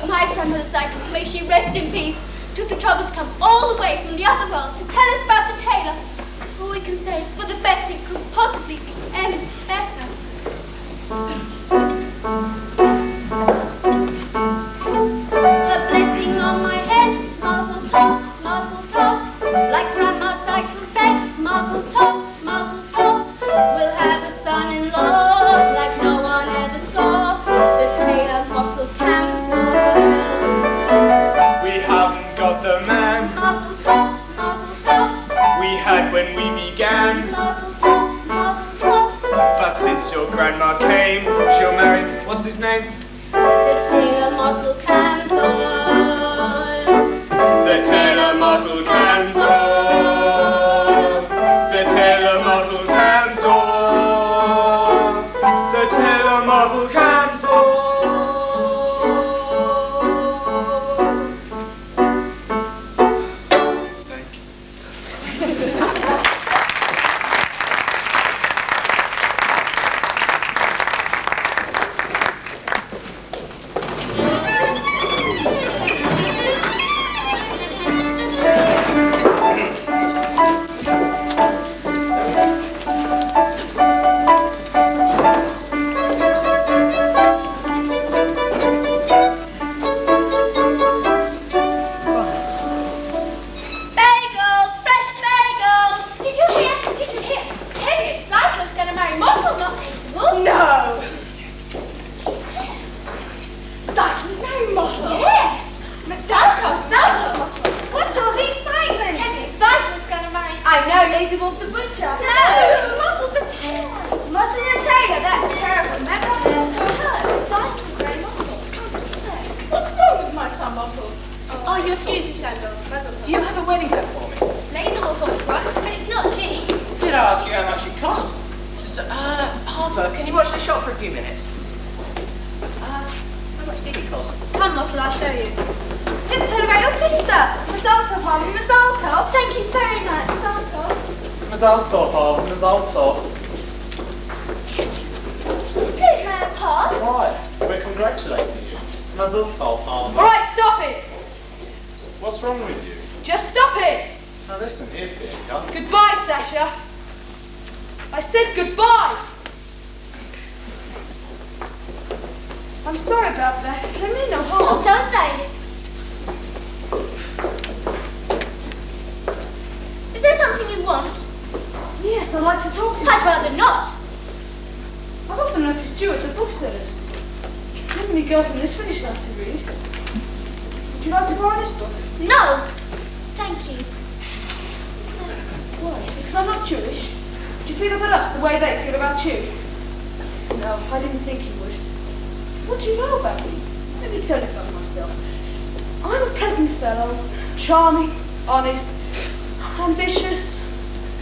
My grandmother cycle, may she rest in peace, took the trouble to come all the way from the other world to tell us about the tailor. All we can say is for the best it could possibly be any better. A blessing on my head, mazel tov, like Grandma Cycle said, mazel tov, we'll have a son-in-law like no one ever saw, the tailor model cancel. We haven't got the man Mazel tov, we had when we began. mazel tov, But since your grandma came, she'll marry, what's his name? the tailor model cancel. The tailor model cancel. The tailor I know, Lazy Wolf the butcher. No, Muffle the tailor. Muffle the tailor, that's terrible. Remember? Her sight was very muffled. What's wrong with my son, Muffle? Oh, you excuse me, Shandor. Do you have a wedding coat for me? Lazy Wolf on the front, but it's not cheap. Did I ask you how much it cost? Harper, can you watch the shop for a few minutes? How much did it cost? Come, Muffle, I'll show you. Just heard about your sister. Masalto, Harvey, Masalto. Thank you very much. Mazal tov, Harper, mazal tov. Good man, Paul. Why? We're congratulating you. Mazel tov, Harper. All right, stop it. What's wrong with you? Just stop it. Now listen here, Pierre. Goodbye, Sasha. I said goodbye. I'm sorry about that. They mean no harm. Oh, don't they? Is there something you want? Yes, I'd like to talk to you. I'd rather not. I've often noticed you at the booksellers. How many girls in this village like to read? Would you like to borrow this book? No. Thank you. Why? Because I'm not Jewish. Do you feel about us the way they feel about you? No, I didn't think you would. What do you know about me? Let me tell you about myself. I'm a pleasant fellow, charming, honest, ambitious,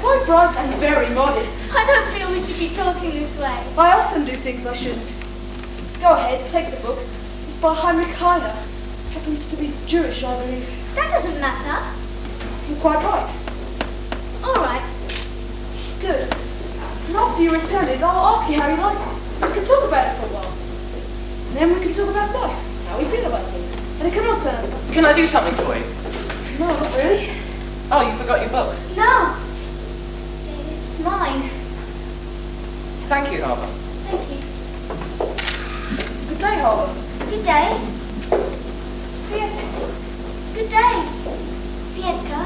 quite bright and very modest. I don't feel we should be talking this way. I often do things I shouldn't. Go ahead, take the book. It's by Heinrich Heine. Happens to be Jewish, I believe. That doesn't matter. You're quite right. All right. Good. And after you return it, I'll ask you how you liked it. We can talk about it for a while. And then we can talk about life, how we feel about things. And it can all turn out. Can I do something for you? No, not really. Oh, you forgot your book. No. It's mine. Thank you, Harper. Thank you. Good day, Harvey. Good day. Pietka. Good day. Pietka.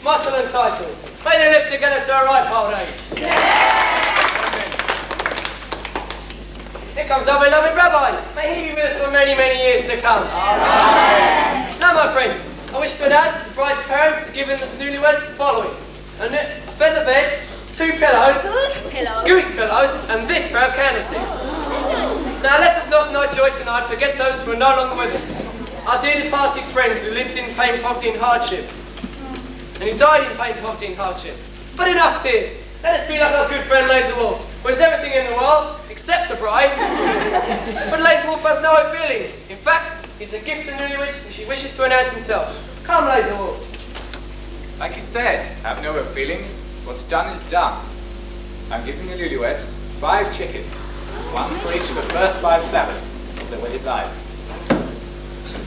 muscle and title. May they live together to a ripe old age. Here comes our beloved Rabbi. May he be with us for many, many years to come. Amen. Now, my friends, I wish to announce that the bride's parents have given the newlyweds the following: a feather bed, 2 pillows, goose pillows, and this pair of candlesticks. Now, let us not in our joy tonight forget those who are no longer with us. Our dear departed friends who lived in pain, poverty, and hardship, and who died in pain, poverty, and hardship. But enough tears. Let us be like our good friend Laserwolf, who has everything in the world except a bride. But Laserwolf has no feelings. In fact, he's a gift to the newlyweds, and she wishes to announce himself. Come, Laserwolf. Like you said, have no ill feelings. What's done is done. I'm giving the newlyweds 5 chickens, 1 for each of the first 5 Sabbaths of their wedded life.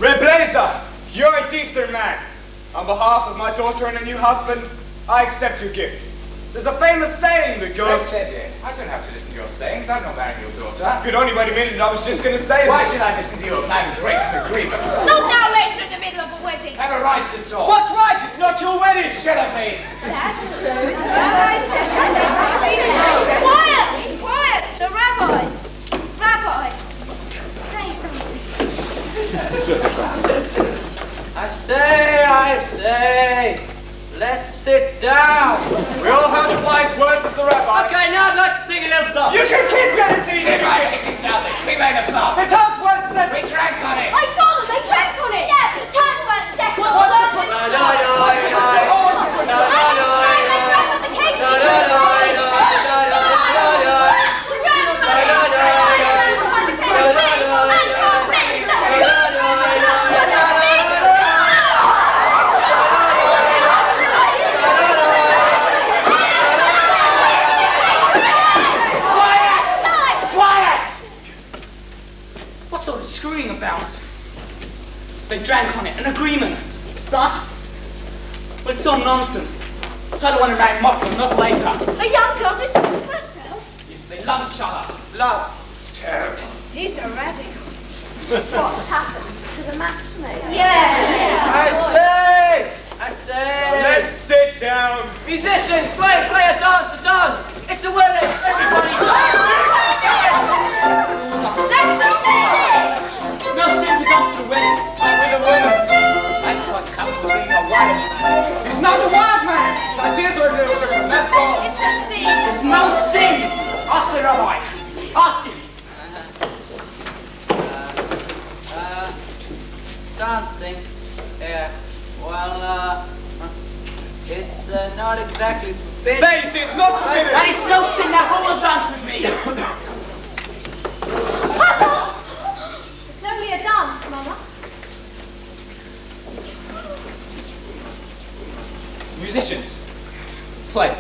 Red Blazer, you're a decent man. On behalf of my daughter and her new husband, I accept your gift. There's a famous saying that goes... I don't have to listen to your sayings. I'm not marrying your daughter. Could only wait a minute, I was just going to say Why that. should I listen to you, a man who breaks the agreement? Not now, later in the middle of a wedding. Have a right to talk. What's right? It's not your wedding. Shut up, mate. That's true. Quiet! Quiet! The rabbi! Rabbi! Say something. I say. Let's sit down. We all heard the wise words of the rabbi. Okay, now I'd like to sing a little song. You can keep your seat. Did my chicken tell this? We made a plot. The tongues weren't set. We drank on it. I saw them. They drank on it. Yeah, but the times weren't set. No, What's all the screaming about? They drank on it, an agreement. Son? Well, it's all nonsense. So I want to marry Motley, not later. A young girl just for herself. Yes, they love each other. Love. Terrible. He's a radical. What happened to the matchmaker? I say. Let's sit down. Musicians, play a dance. It's a wedding. Everybody That's so silly! It's no sin to dance to win. With a woman. That's what comes of being a wild man. He's not a wild man. His ideas are a little different, that's all. It's a sin. It's no sin. Ask the rabbi. Ask him. dancing. Yeah. Well, it's not exactly forbidden. Face, it's not forbidden. And it's no sin that who will dance with me. It's only a dance, Mama. Musicians, play.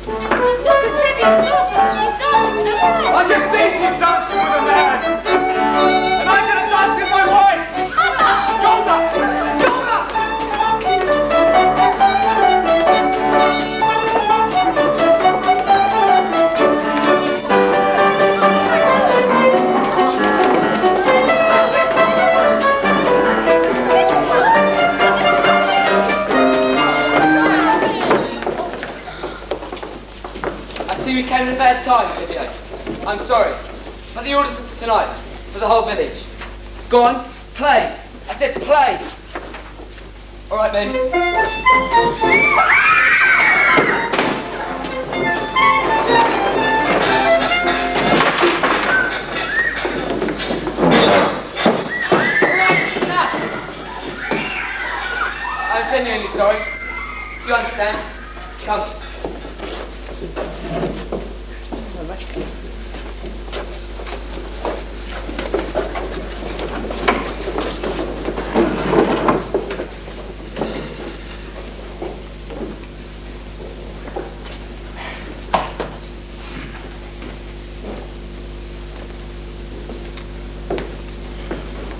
Look at Tivia's daughter. She's dancing with a man. I can see she's dancing with a man. And I'm going to dance with my wife. Golda! We came at a bad time, Tivio. I'm sorry. But the orders for tonight, for the whole village. Go on, play. I said play. All right, then. I'm genuinely sorry. You understand? Come.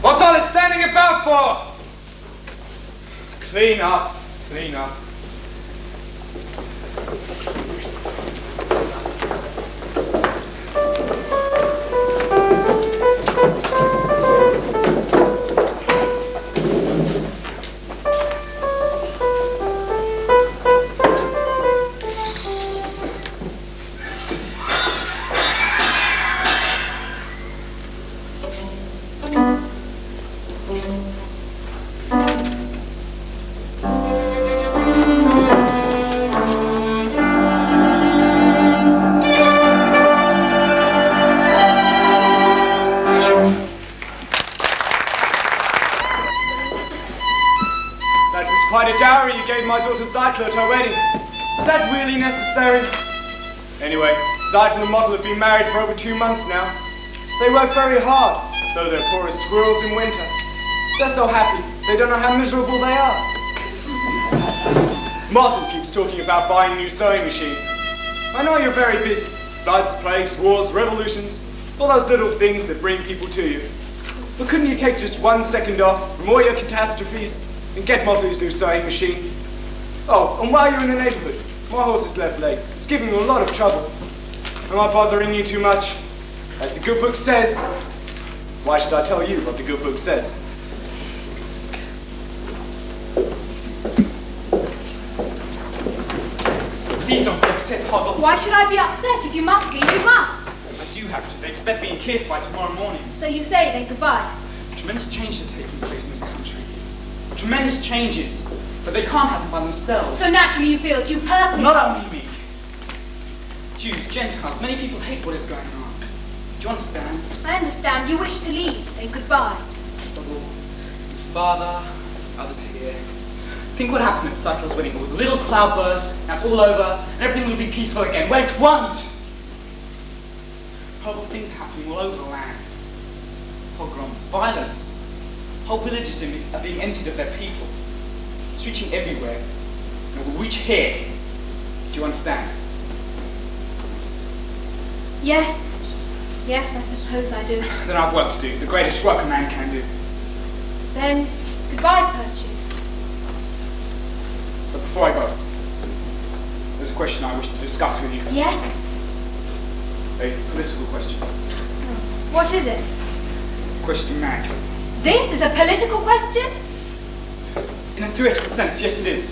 What's all this standing about for? Clean up, clean up. my daughter Seidler at her wedding. Is that really necessary? Anyway, Seidler and the model have been married for over 2 months now. They work very hard, though they're poor as squirrels in winter. They're so happy, they don't know how miserable they are. Model keeps talking about buying a new sewing machine. I know you're very busy. Floods, plagues, wars, revolutions, all those little things that bring people to you. But couldn't you take just 1 second off from all your catastrophes and get Model his new sewing machine? Oh, and while you're in the neighborhood, my horse is left late. It's giving you a lot of trouble. Am I bothering you too much? As the good book says. Why should I tell you what the good book says? Please don't be upset, Hoggle. Why should I be upset? If you must leave, you must. I do have to. They expect me in Kiev by tomorrow morning. So you say then goodbye. Tremendous changes are taking place in this country. Tremendous changes. But they can't happen by themselves. So naturally you feel that you personally... Not only me. Jews, Gentiles, many people hate what is going on. Do you understand? I understand. You wish to leave. Then goodbye. Father, others here. Think what happened at Cyclone's wedding. It was a little cloudburst, now it's all over, and everything will be peaceful again. Well, it won't! Horrible things happening all over the land. Pogroms, violence. Whole villages are being emptied of their people. It's reaching everywhere. And it will reach here. Do you understand? Yes. Yes, I suppose I do. Then I've work to do. The greatest work a man can do. Then, goodbye, Percy. But before I go, there's a question I wish to discuss with you. Yes? A political question. What is it? Question marriage. This is a political question? In a theoretical sense, yes it is.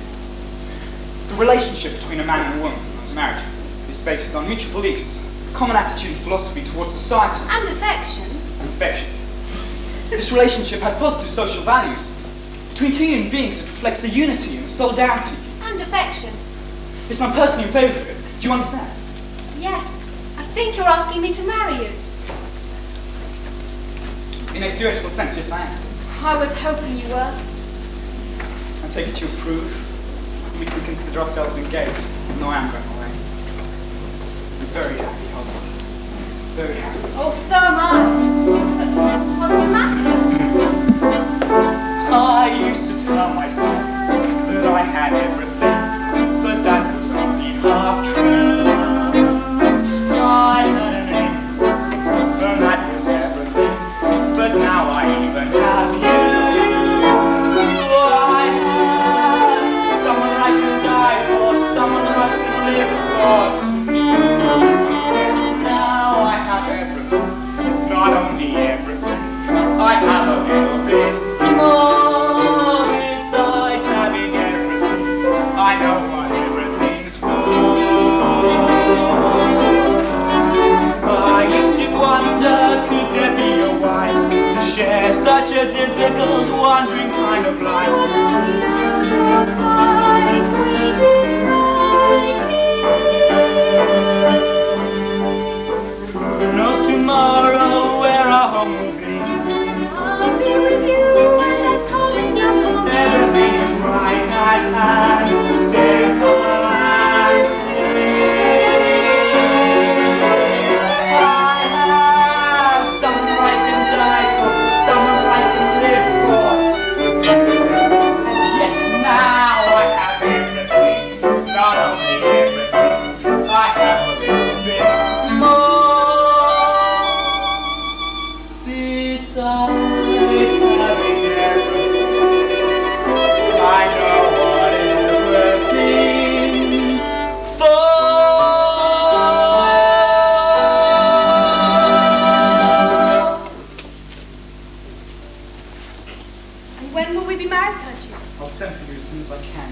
The relationship between a man and a woman who is married is based on mutual beliefs, common attitude and philosophy towards society. And affection. And affection. This relationship has positive social values. Between two human beings, it reflects a unity and a solidarity. And affection. Yes, I'm personally in favour of it. Do you understand? Yes. I think you're asking me to marry you. In a theoretical sense, yes I am. I was hoping you were. I take it you approve. We can consider ourselves engaged. No, I am going away. I'm very happy, Holly. Very happy. Oh, so am I. What's the matter? I used to tell myself that I had everything, but that was only half true. I had an aim, and that was everything, but now I even have you. I have someone I can die for, someone I can live for. Yes, now I have everything, not only everything, I have a little bit more. Besides having everything, I know what everything's for. I used to wonder, could there be a wife to share such a difficult, wandering kind of life? I was only out of sight, waiting right here. Who knows tomorrow where our home will be? I'll be with you, and that's all enough for me. Everything is right at hand, simple and clear. I have someone I can die for, someone I can live for. Yes, now I have everything, not only everything, I have a little bit more. Besides having everything, I know what everything's for. And when will we be married, Percy? I'll send for you as soon as I can.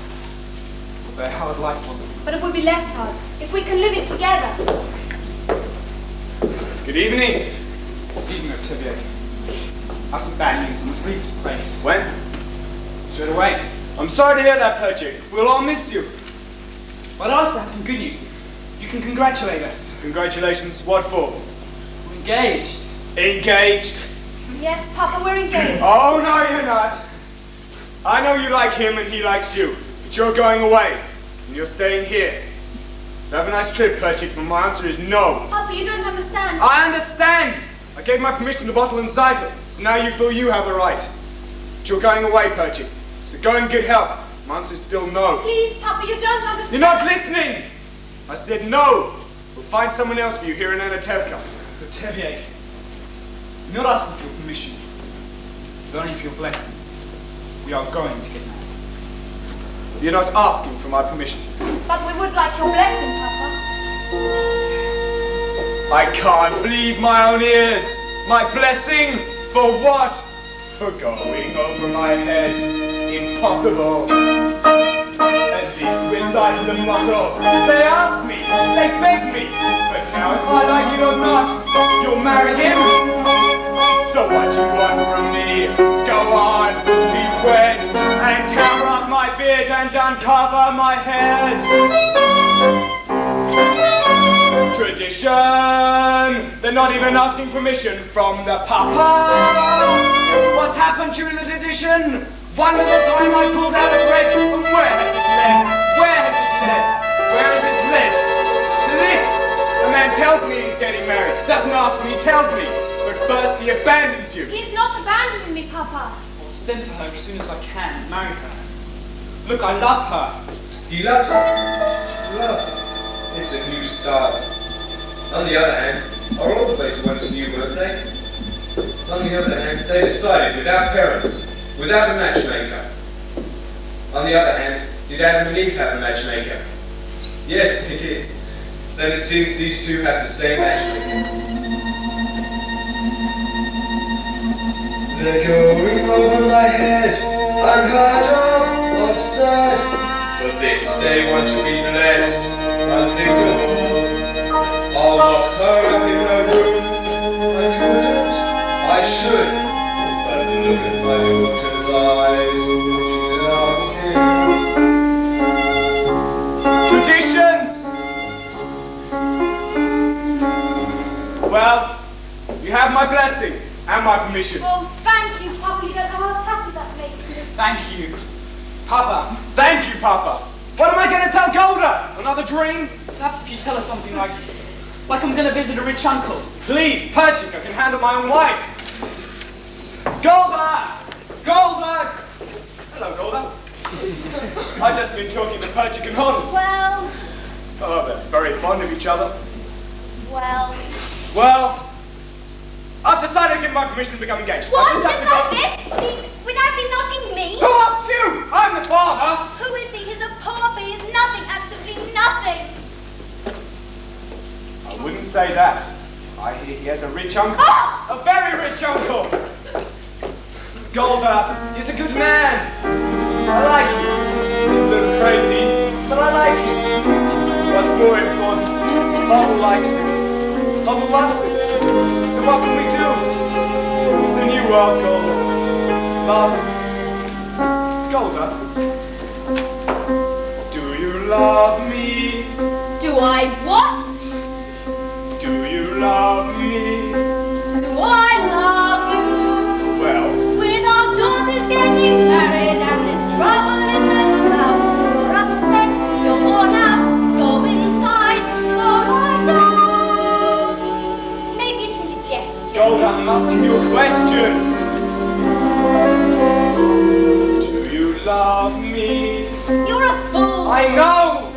But how I'd like one. But it would be less hard if we can live it together. Good evening. Evening, Octavia. I have some bad news. I must leave this place. When? Straight away. I'm sorry to hear that, Perchik. We'll all miss you. But I also have some good news. You can congratulate us. Congratulations. What for? We're engaged. Engaged? Yes, Papa, we're engaged. Oh, no, you're not. I know you like him and he likes you. But you're going away, and you're staying here. So have a nice trip, Perchik, but my answer is no. Papa, you don't understand. I understand! I gave my permission to bottle and cipher, so now you feel you have a right. But you're going away, Perchik, so go and get help. My answer is still no. Please, Papa, you don't understand. You're not listening! I said no! We'll find someone else for you here in Anatevka. But Tevier, you're not asking for your permission, but only for your blessing. We are going to get married. You're not asking for my permission. But we would like your blessing, Papa. I can't believe my own ears! My blessing? For what? For going over my head. Impossible. At least recite the motto. They ask me, they beg me, but now if I like it or not, you'll marry him? So what you want from me? Go on, be wet, and tear up my beard and uncover my head. Tradition! They're not even asking permission from the Papa! What's happened during the tradition? One at a time I pulled out a thread, and where has it led? Where has it led? Where has it led? To this! A man tells me he's getting married, doesn't ask me, he tells me. But first he abandons you. He's not abandoning me, Papa. I'll send for her as soon as I can and marry her. Look, I love her. He loves her. Love. It's a new start. On the other hand, our older place wants a new birthday. On the other hand, they decided without parents, without a matchmaker. On the other hand, did Adam and Eve have a matchmaker? Yes, they did. Then it seems these two have the same matchmaker. They're going over my head, unheard of, absurd. For this they want to be blessed, unthinkable. I'll lock her up in her room. I couldn't, I should, but look at my daughter's eyes. She loves him. Traditions! Well, you have my blessing and my permission. Oh, thank you, Papa. You don't know how happy that makes me. Thank you. Papa, Thank you, Papa. What am I going to tell Golda? Another dream? perhaps if you tell us something like I'm going to visit a rich uncle. Please, Perchik, I can handle my own wife. Golda! Golda! Hello, Golda. I've just been talking to Perchik and Holland. Well, Oh, they're very fond of each other. well. Well, I've decided to give my permission to become engaged. What? I just Just have to go. like this? Without him asking me? Who asks you? I'm the father. Who is he? He's a pauper. He is nothing, absolutely nothing. I wouldn't say that. I hear he has a rich uncle. Ah! A very rich uncle. Golda is a good man. I like him. He's a little crazy, but I like him. What's more important, Bubble likes him. Bubble loves him. So what can we do? It's a new world, Golda. Love. Golda. Do you love me? Do I what? Do you love me? Do I love you? Well, With our daughters getting married and this trouble in the town, you're upset, you're worn out, go inside, or I don't. Maybe it's indigestion. Golda, I'm asking you a question. Do you love me? You're a fool. I know!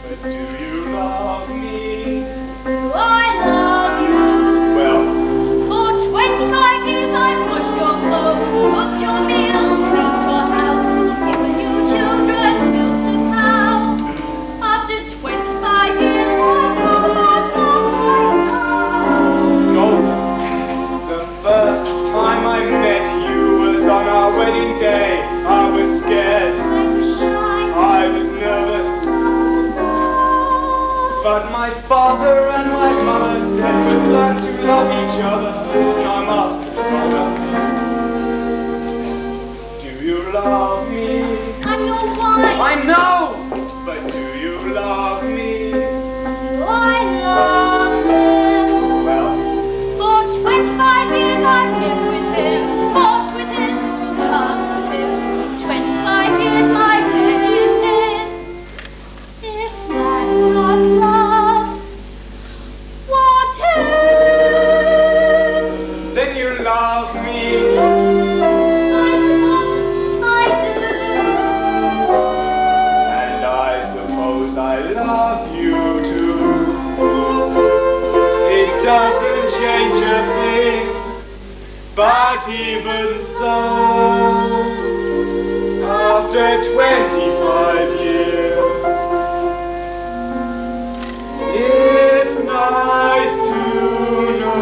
But do you love me? Do I love you? Well, For 25 years I've washed your clothes, cooked your meals, cleaned your house, given you children, milked the cow. After 25 years, why talk about love right now? Golda, the first time I met you was on our wedding day. I was scared. I was shy, I was nervous. I was sad. But my father and my mother said we'd learn to love each other. And I'm asking, Golda, do you love me? I'm your wife. I know! But do you love me? Do I love him? Well, For 25 years I've lived with him, fought with him, starved with him. 25 years my bed is I love you too. It doesn't change a thing, but even so, after 25 years, it's nice to know.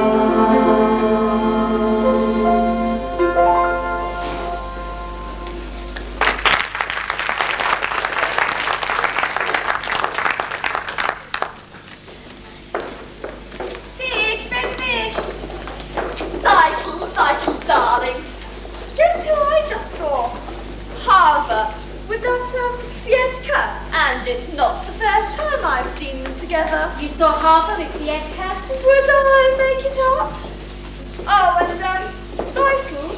Darling, guess who I just saw? Harbour with that Fietka, and it's not the first time I've seen them together. You saw Harbour with Fietka? Would I make it up? Oh, and Cycle.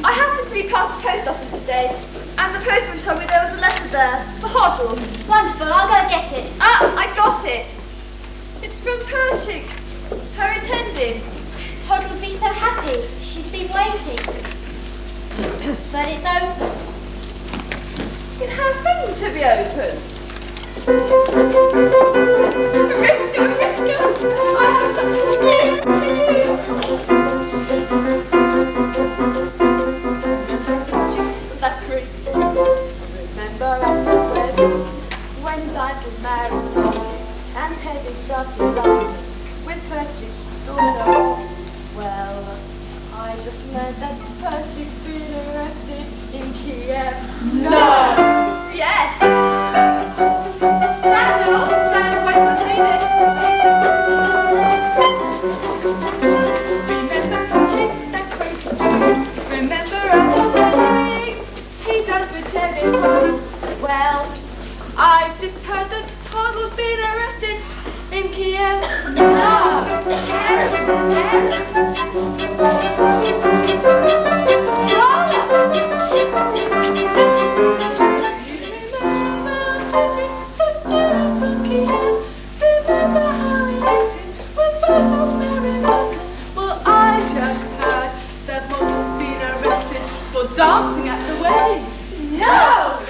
I happened to be past the post office today, and the postman told me there was a letter there for Hoddle. Wonderful, I'll go get it. Ah, I got it. It's from Perchik, her intended. Hoddle will be so happy. She's been waiting. But it's open. It has been to be open. Let's go. I have such a that great. Remember at the wedding when I'd been married and Teddy started laughing with Perchik's daughter. Well, I just learned that Perchik's been arrested in Kiev. No! Yes! Shannon, wait, let's read it. Remember Perchik, that crazy stupid. Remember at the wedding he danced with Teddy's mother. Well, I've just heard that Hoddle's been arrested in Kiev. No! Dancing at the wedding? No!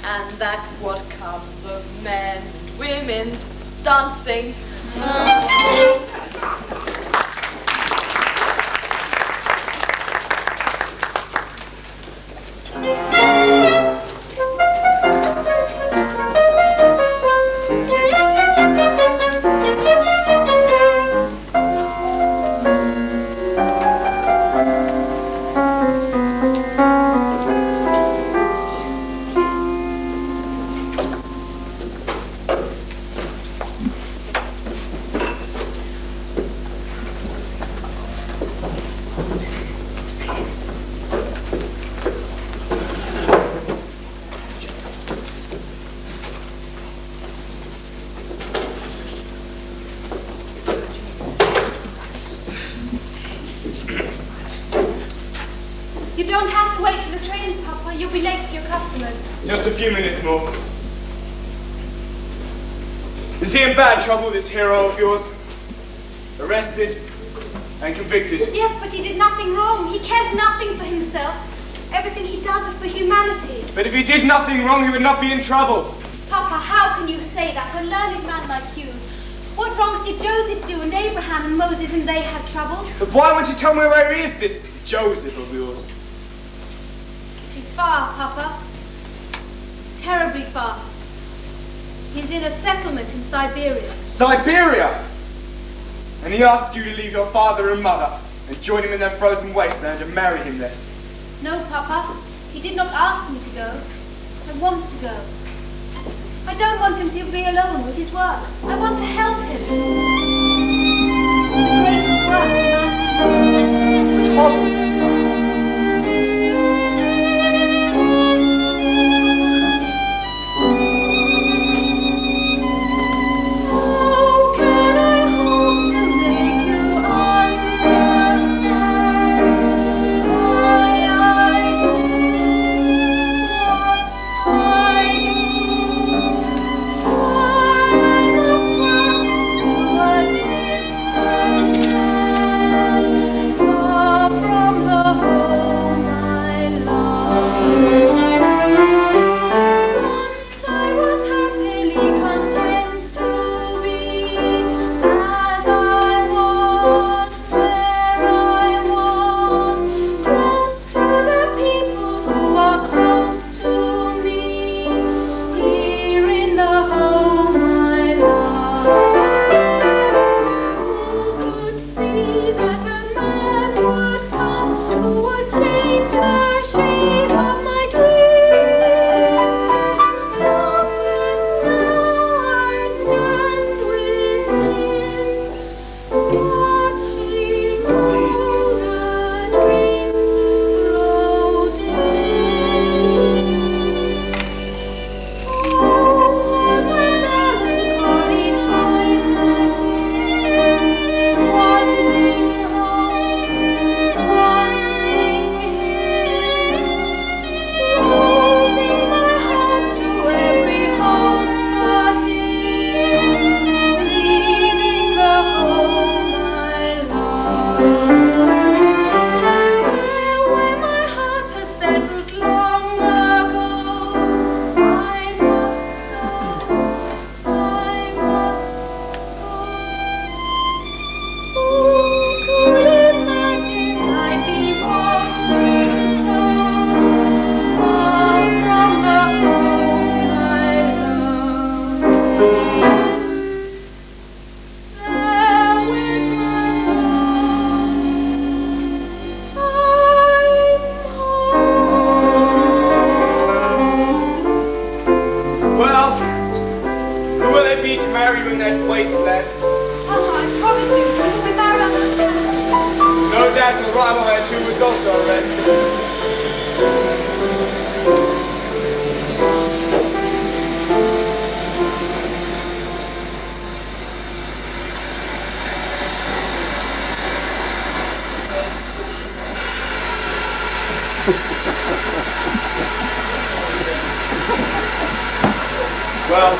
And that's what comes of men, women, dancing. You don't have to wait for the train, Papa. You'll be late for your customers. Just a few minutes more. Is he in bad trouble, this hero of yours? Arrested and convicted. Yes, but he did nothing wrong. He cares nothing for himself. Everything he does is for humanity. But if he did nothing wrong, he would not be in trouble. Papa, how can you say that? A learned man like you. What wrongs did Joseph do and Abraham and Moses and they have troubles? But why won't you tell me where he is, this Joseph of yours? He's far, Papa. Terribly far. He's in a settlement in Siberia. Siberia? And he asked you to leave your father and mother. and join him in their frozen wasteland and marry him there. No, Papa. He did not ask me to go. I want to go. I don't want him to be alone with his work. I want to help him. The greatest work in life. Tom! Well,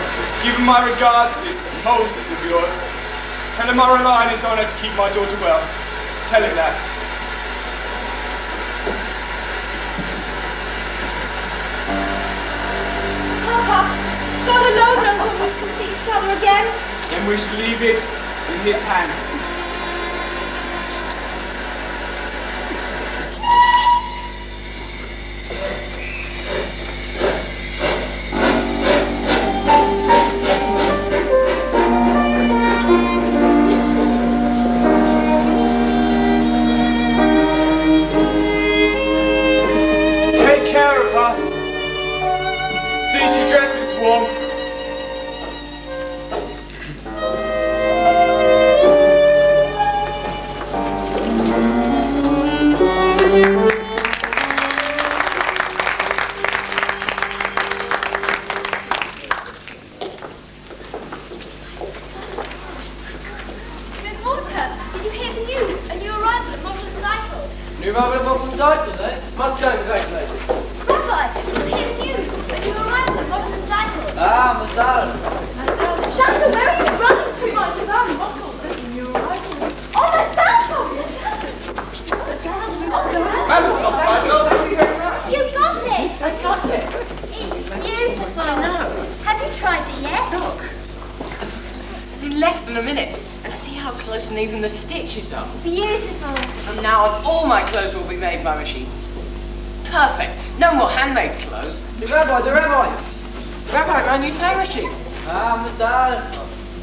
give him my regards, this Moses of yours. Tell him I rely on his honour to keep my daughter well. Tell him that. Papa, God alone knows when we shall see each other again. Then we shall leave it in his hands.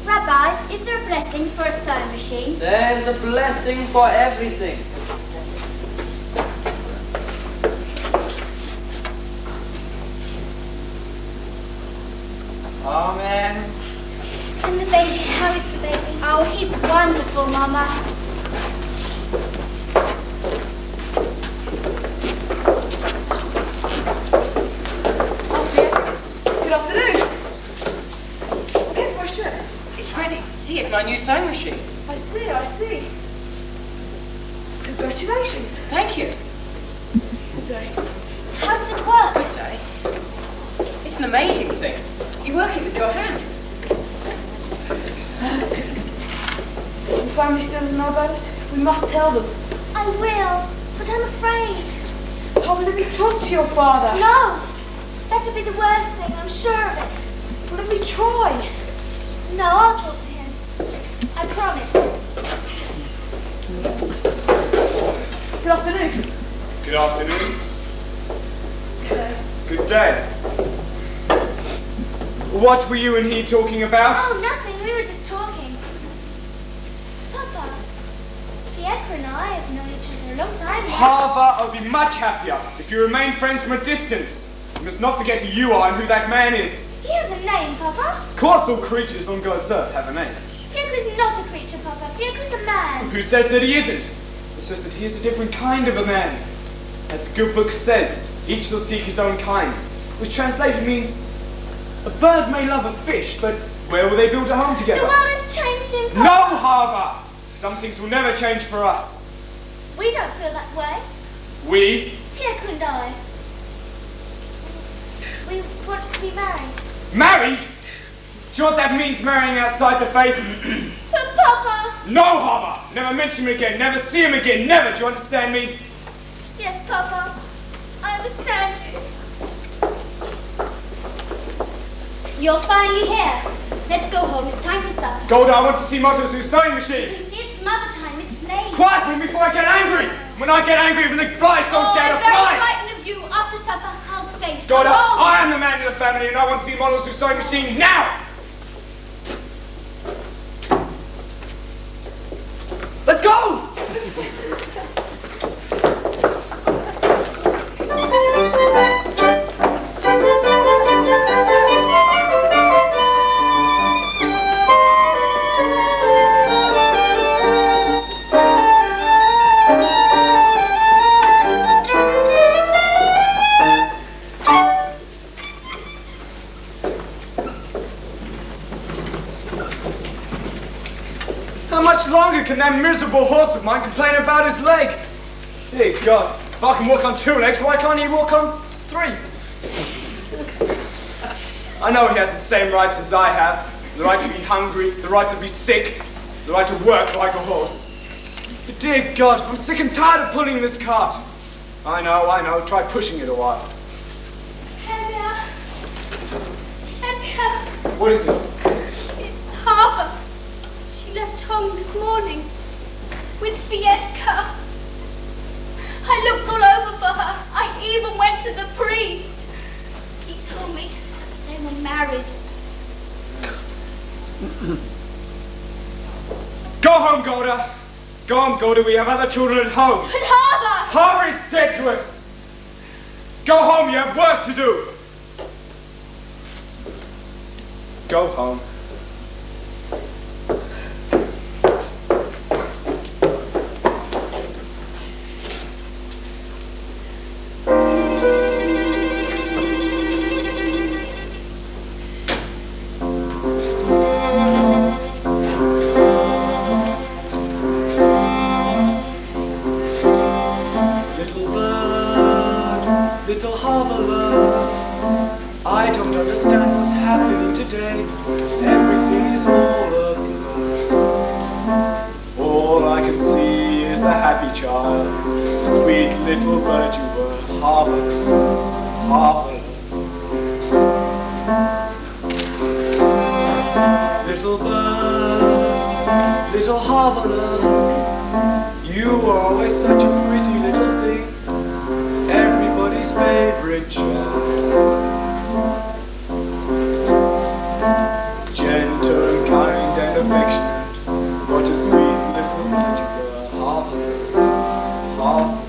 Rabbi, is there a blessing for a sewing machine? There's a blessing for everything. Mama. Good afternoon. Okay, for my shirt. It's ready. See, it's my new sewing machine. I see, I see. Congratulations. Thank you. Good day. How does it work? Good day. It's an amazing thing. You work it with your hands. Your family still doesn't know about us? We must tell them. I will, but I'm afraid. Oh, let me talk to your father. No! That would be the worst thing, I'm sure of it. Well, let me try. No, I'll talk to him. I promise. Good afternoon. Good afternoon. Good day. What were you and he talking about? Oh, nothing. We were just talking. Papa, Pietro and I have known each other a long time now. Harva, I'll be much happier if you remain friends from a distance. You must not forget who you are and who that man is. He has a name, Papa. Of course all creatures on God's earth have a name. Pietro is not a creature, Papa. Pietro is a man. Who says that he isn't? It says that he is a different kind of a man. As the good book says, each shall seek his own kind, which translated means a bird may love a fish, but where will they build a home together? The world is changing, Papa. No, Harva! Some things will never change for us. We don't feel that way. We? Pietro and I. We wanted to be married. Married? Do you know what that means, marrying outside the faith? But Papa! No, Harva! Never mention him again, never see him again, never! Do you understand me? Yes, Papa. I understand you. You're finally here. Let's go home. It's time for supper. Golda, I want to see Mother's new sewing machine. You see, it's mother time. It's late. Quiet with me before I get angry! When I get angry, even the flies don't dare to I'm very fly! frightened of you. After supper, I'll faint. Golda, Come home. I am the man in the family and I want to see Mother's new sewing machine now! Let's go! How much longer can that miserable horse of mine complain about his leg? Dear God, if I can walk on 2 legs, why can't he walk on 3? I know he has the same rights as I have. The right to be hungry, the right to be sick, the right to work like a horse. But dear God, I'm sick and tired of pulling this cart. I know, try pushing it a while. Hevia. Hevia. What is it? It's Harper. She left home this morning with Fietka. I looked all over for her. I even went to the priest. He told me they were married. Go home, Golda. Go home, Golda. We have other children at home. But Harper! Harper is dead to us. Go home. You have work to do. Go home. Little hoveler, I don't understand what's happening today. Everything is all aglow. All I can see is a happy child, the sweet little bird you were, hoveler, hoveler. Little bird, little hoveler, you were always such a pretty little thing. Everybody's favorite child. Gentle and kind and affectionate. What a sweet little bird you were. Hoveler, hoveler.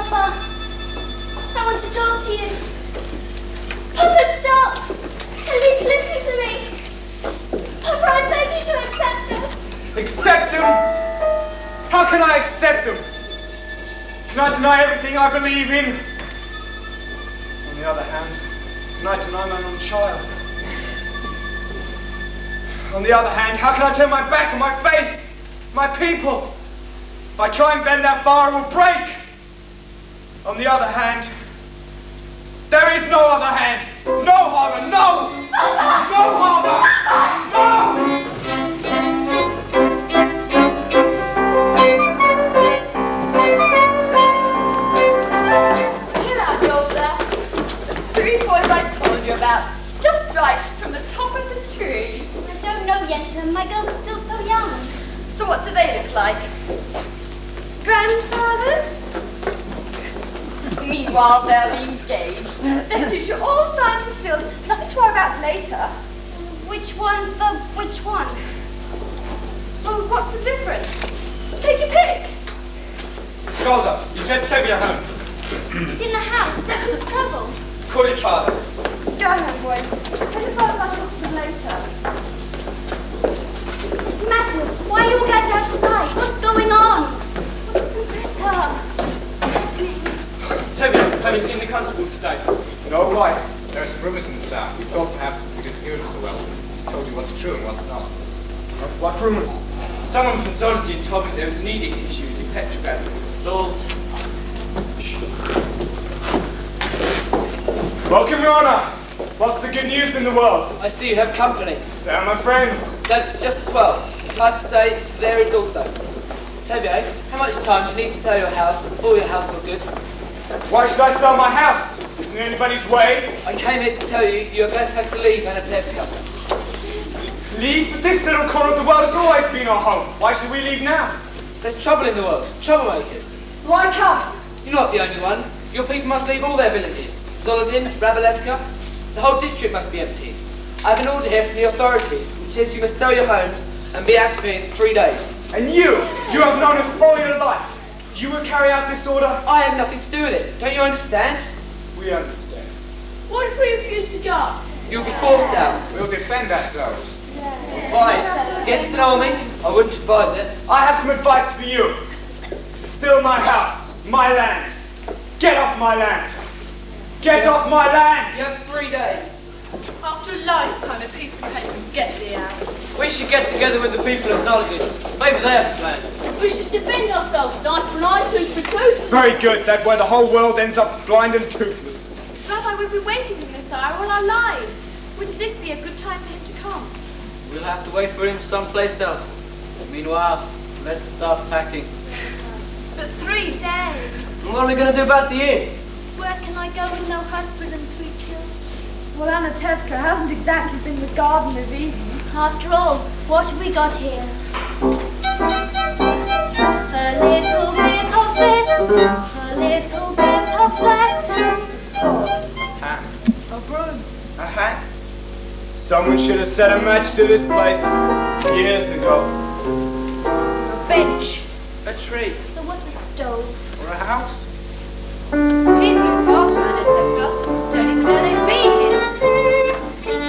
Papa, I want to talk to you. Papa, stop! At least listen to me. Papa, I beg you to accept him. Accept him? How can I accept him? Can I deny everything I believe in? On the other hand, can I deny my own child? On the other hand, how can I turn my back on my faith, my people? If I try and bend that bar, it will break. On the other hand, there is no other hand. No harbour, no! No harbour! No! Here are Golda. The 3 boys I told you about. Just right from the top of the tree. I don't know yet. My girls are still so young. So what do they look like? Grandfathers? Meanwhile, they'll be engaged. Their future all signed and sealed. Nothing to worry about later. Which one? Which one? Well, what's the difference? Take your pick. Golda, you sent Tevye home. He's in the house. He says he's in trouble. Call your father. Go home, boys. Tell your father I'll talk to them later. What's the matter? Why are you all gathered outside? What's going on? What's the matter? Tevye, have you seen the constable today? No, why? There are some rumours in the town. We thought perhaps because you knew him so well, he's told you what's true and what's not. What rumours? Someone from Zoology told me there was an edict issued in Petrograd. Lord. Welcome, Your Honour. What's the good news in the world? I see you have company. They are my friends. That's just as well. Like to say, it's there is also. Tevye, how much time do you need to sell your house and all your household goods? Why should I sell my house? Isn't it anybody's way? I came here to tell you you're going to have to leave Anatevka. Leave? But this little corner of the world has always been our home. Why should we leave now? There's trouble in the world. Troublemakers. Like us! You're not the only ones. Your people must leave all their villages. Zolodin, Rabalevka. The whole district must be emptied. I have an order here from the authorities which says you must sell your homes and be out of here in 3 days. And you have known us all your life. You will carry out this order? I have nothing to do with it. Don't you understand? We understand. What if we refuse to go? You'll be forced out. We'll defend ourselves. Why? Against an army? I wouldn't advise it. I have some advice for you. Still my house, my land. Get off my land. Get off my land. You have 3 days. After a lifetime of peace and pain, get the out. We should get together with the people of Zoology. Maybe they have a plan. We should defend ourselves, knife for an eye, tooth for tooth. Very good. That way the whole world ends up blind and toothless. Rabbi, we've been waiting for the Messiah all our lives. Wouldn't this be a good time for him to come? We'll have to wait for him someplace else. Meanwhile, let's start packing. But 3 days. And what are we going to do about the inn? Where can I go with no husband and 3 children? Well, Anatevka hasn't exactly been the Garden of Eden. After all, what have we got here? A little bit of this, a little bit of that. Hat. A broom. A hat? Someone should have set a match to this place years ago. A bench. A tree. So what's a stove? Or a house. People who pass around Anatevka don't even know they've been here.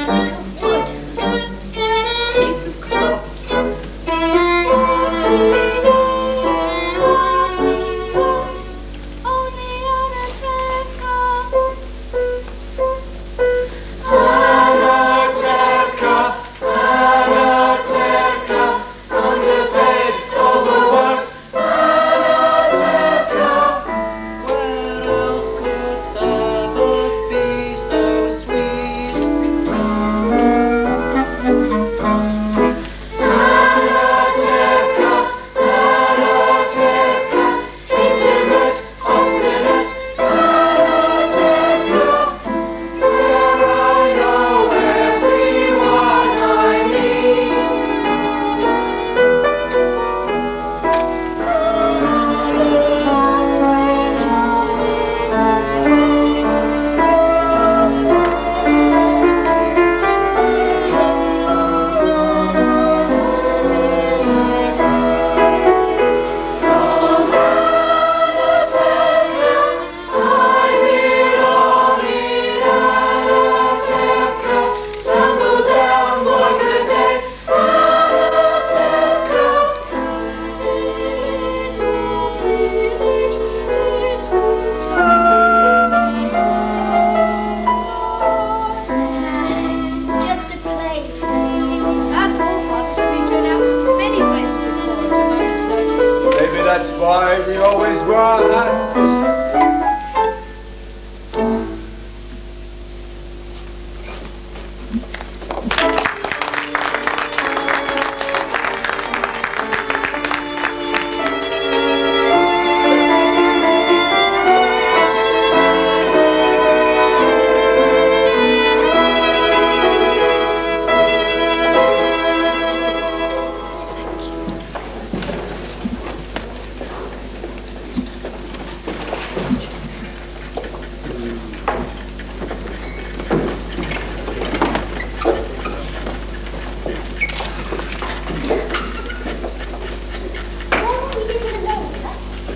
Stick of wood. Piece of cloth. Only Anatevka. Anatevka, Anatevka, underfed, overworked. Anatevka, our hats.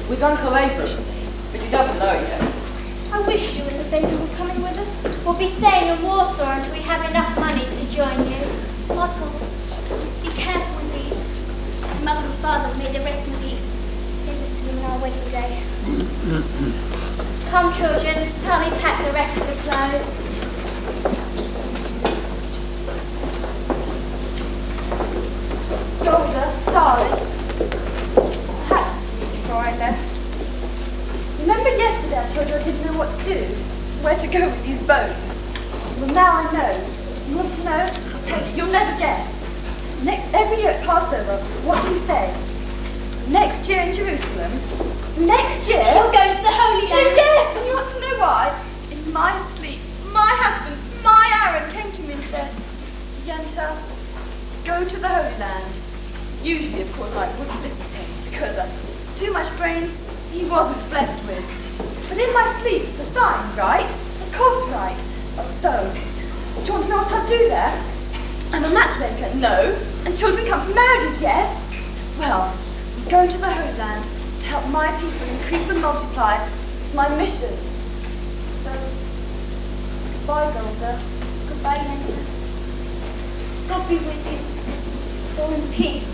With Uncle Albans, but he doesn't know yet. I wish you and the baby were coming with us. We'll be staying in Warsaw until we have enough money to join you. Otto, be careful with these. Mother and Father made the rest in peace. Gave this to them on our wedding day. Come, children, help me pack the rest of the clothes. Golda, darling, I had to see you before I left. Remember yesterday I told you I didn't know what to do? Where to go with these bones? Well, now I know. You want to know? I'll tell you. You'll never guess. Every year at Passover, what do we say? Next year in Jerusalem. Next year? He'll go to the Holy Land. You guessed, and you want to know why? In my sleep, my husband, my Aaron, came to me and said, Yenta, go to the Holy Land. Usually, of course, I wouldn't listen to him because too much brains he wasn't blessed with. But in my sleep, it's a sign, right? Of course, right. So, do you want to know what I'll do there? I'm a matchmaker, no. And children come from marriages, yes? Well, I'm going to the Holy Land to help my people increase and multiply. It's my mission. So, goodbye, Golda. Goodbye, Yenta. God be with you. Go in peace.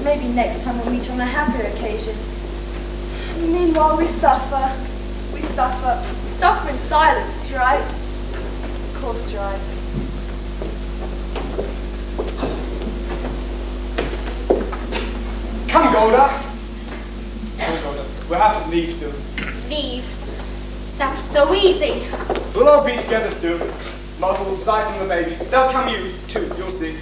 Maybe next time we'll meet on a happier occasion. Meanwhile, we suffer. We suffer. We suffer in silence, right? Of course, right. Come, Golda. We'll have to leave soon. Leave. Sounds so easy. We'll all be together soon. Mottle, Zyke and the baby. They'll come you, too, you'll see.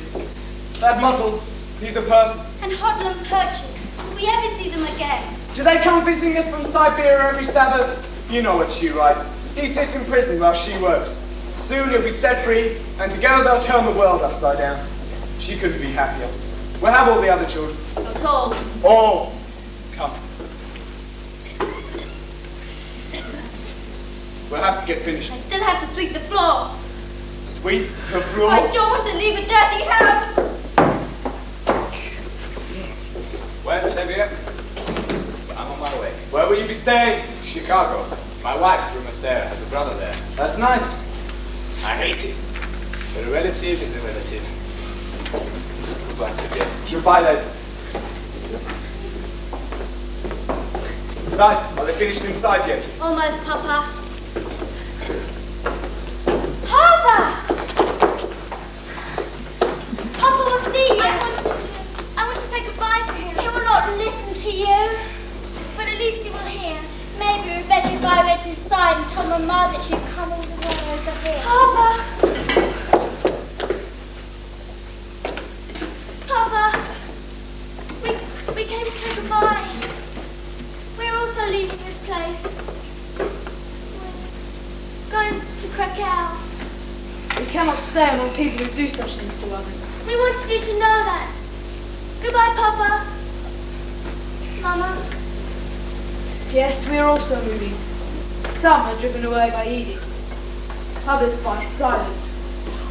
That Mottle, he's a person. And Hodl and Perchin. Will we ever see them again? Do they come visiting us from Siberia every Sabbath? You know what she writes. He sits in prison while she works. Soon he'll be set free, and together they'll turn the world upside down. She couldn't be happier. We'll have all the other children. Not all. All. Come. We'll have to get finished. I still have to sweep the floor. Sweep the floor. I don't want to leave a dirty house. Well, Xavier, I'm on my way. Where will you be staying? Chicago. My wife, through Sarah, has a brother there. That's nice. I hate it. But a relative is a relative. Goodbye, Xavier. Goodbye, Les. Inside? Are they finished inside yet? Almost, Papa. Papa! Papa will see you. I want to say goodbye to him. He will not listen to you. But at least he will hear. Maybe we better go right inside and tell Mama that you've come all the way over here. Papa! Papa! We came to say goodbye. We're also leaving this place. We're going to Krakow. We cannot stay on all people who do such things to others. We wanted you to know that. Goodbye, Papa. Mama. Yes, we are also moving. Some are driven away by edicts, others by silence.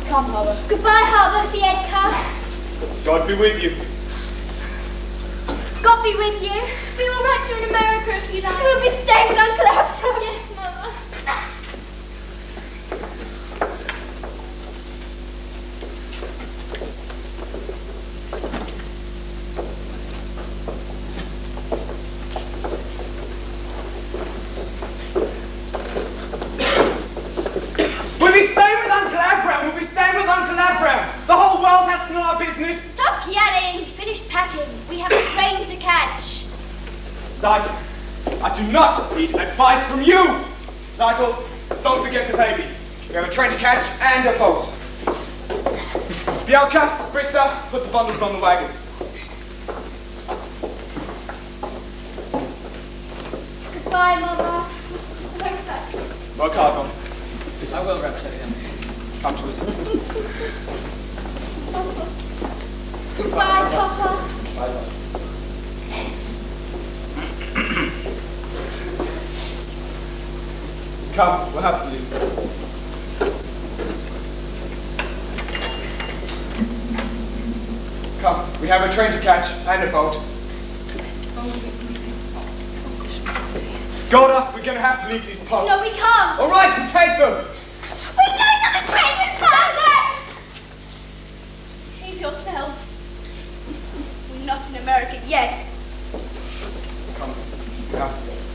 Come, Mother. Goodbye, Harvard Fiedka. God be with you. God be with you. We will write to you in America if you like. We'll be staying with Uncle Afro. Yes, Mama. We'll be staying with Uncle Abraham. We'll be staying with Uncle Abraham. The whole world has to know our business. Stop yelling. Finish packing. We have a train to catch. Sergeant, I do not need advice from you. Zykel, don't forget the baby. We have a train to catch and a boat. Bielka, Spritzer, put the bundles on the wagon. Goodbye, Mama. Work hard, Mom. I will, Reptilian. Come to us. Goodbye, Papa. Bye, Zykel. Come, we'll have to leave. Come, we have a train to catch and a boat. Goda, we're gonna have to leave these pots. No, we can't. All right, we take them. We're going on the train and found it. Behave yourselves. We're not in America yet. Come, we have to go.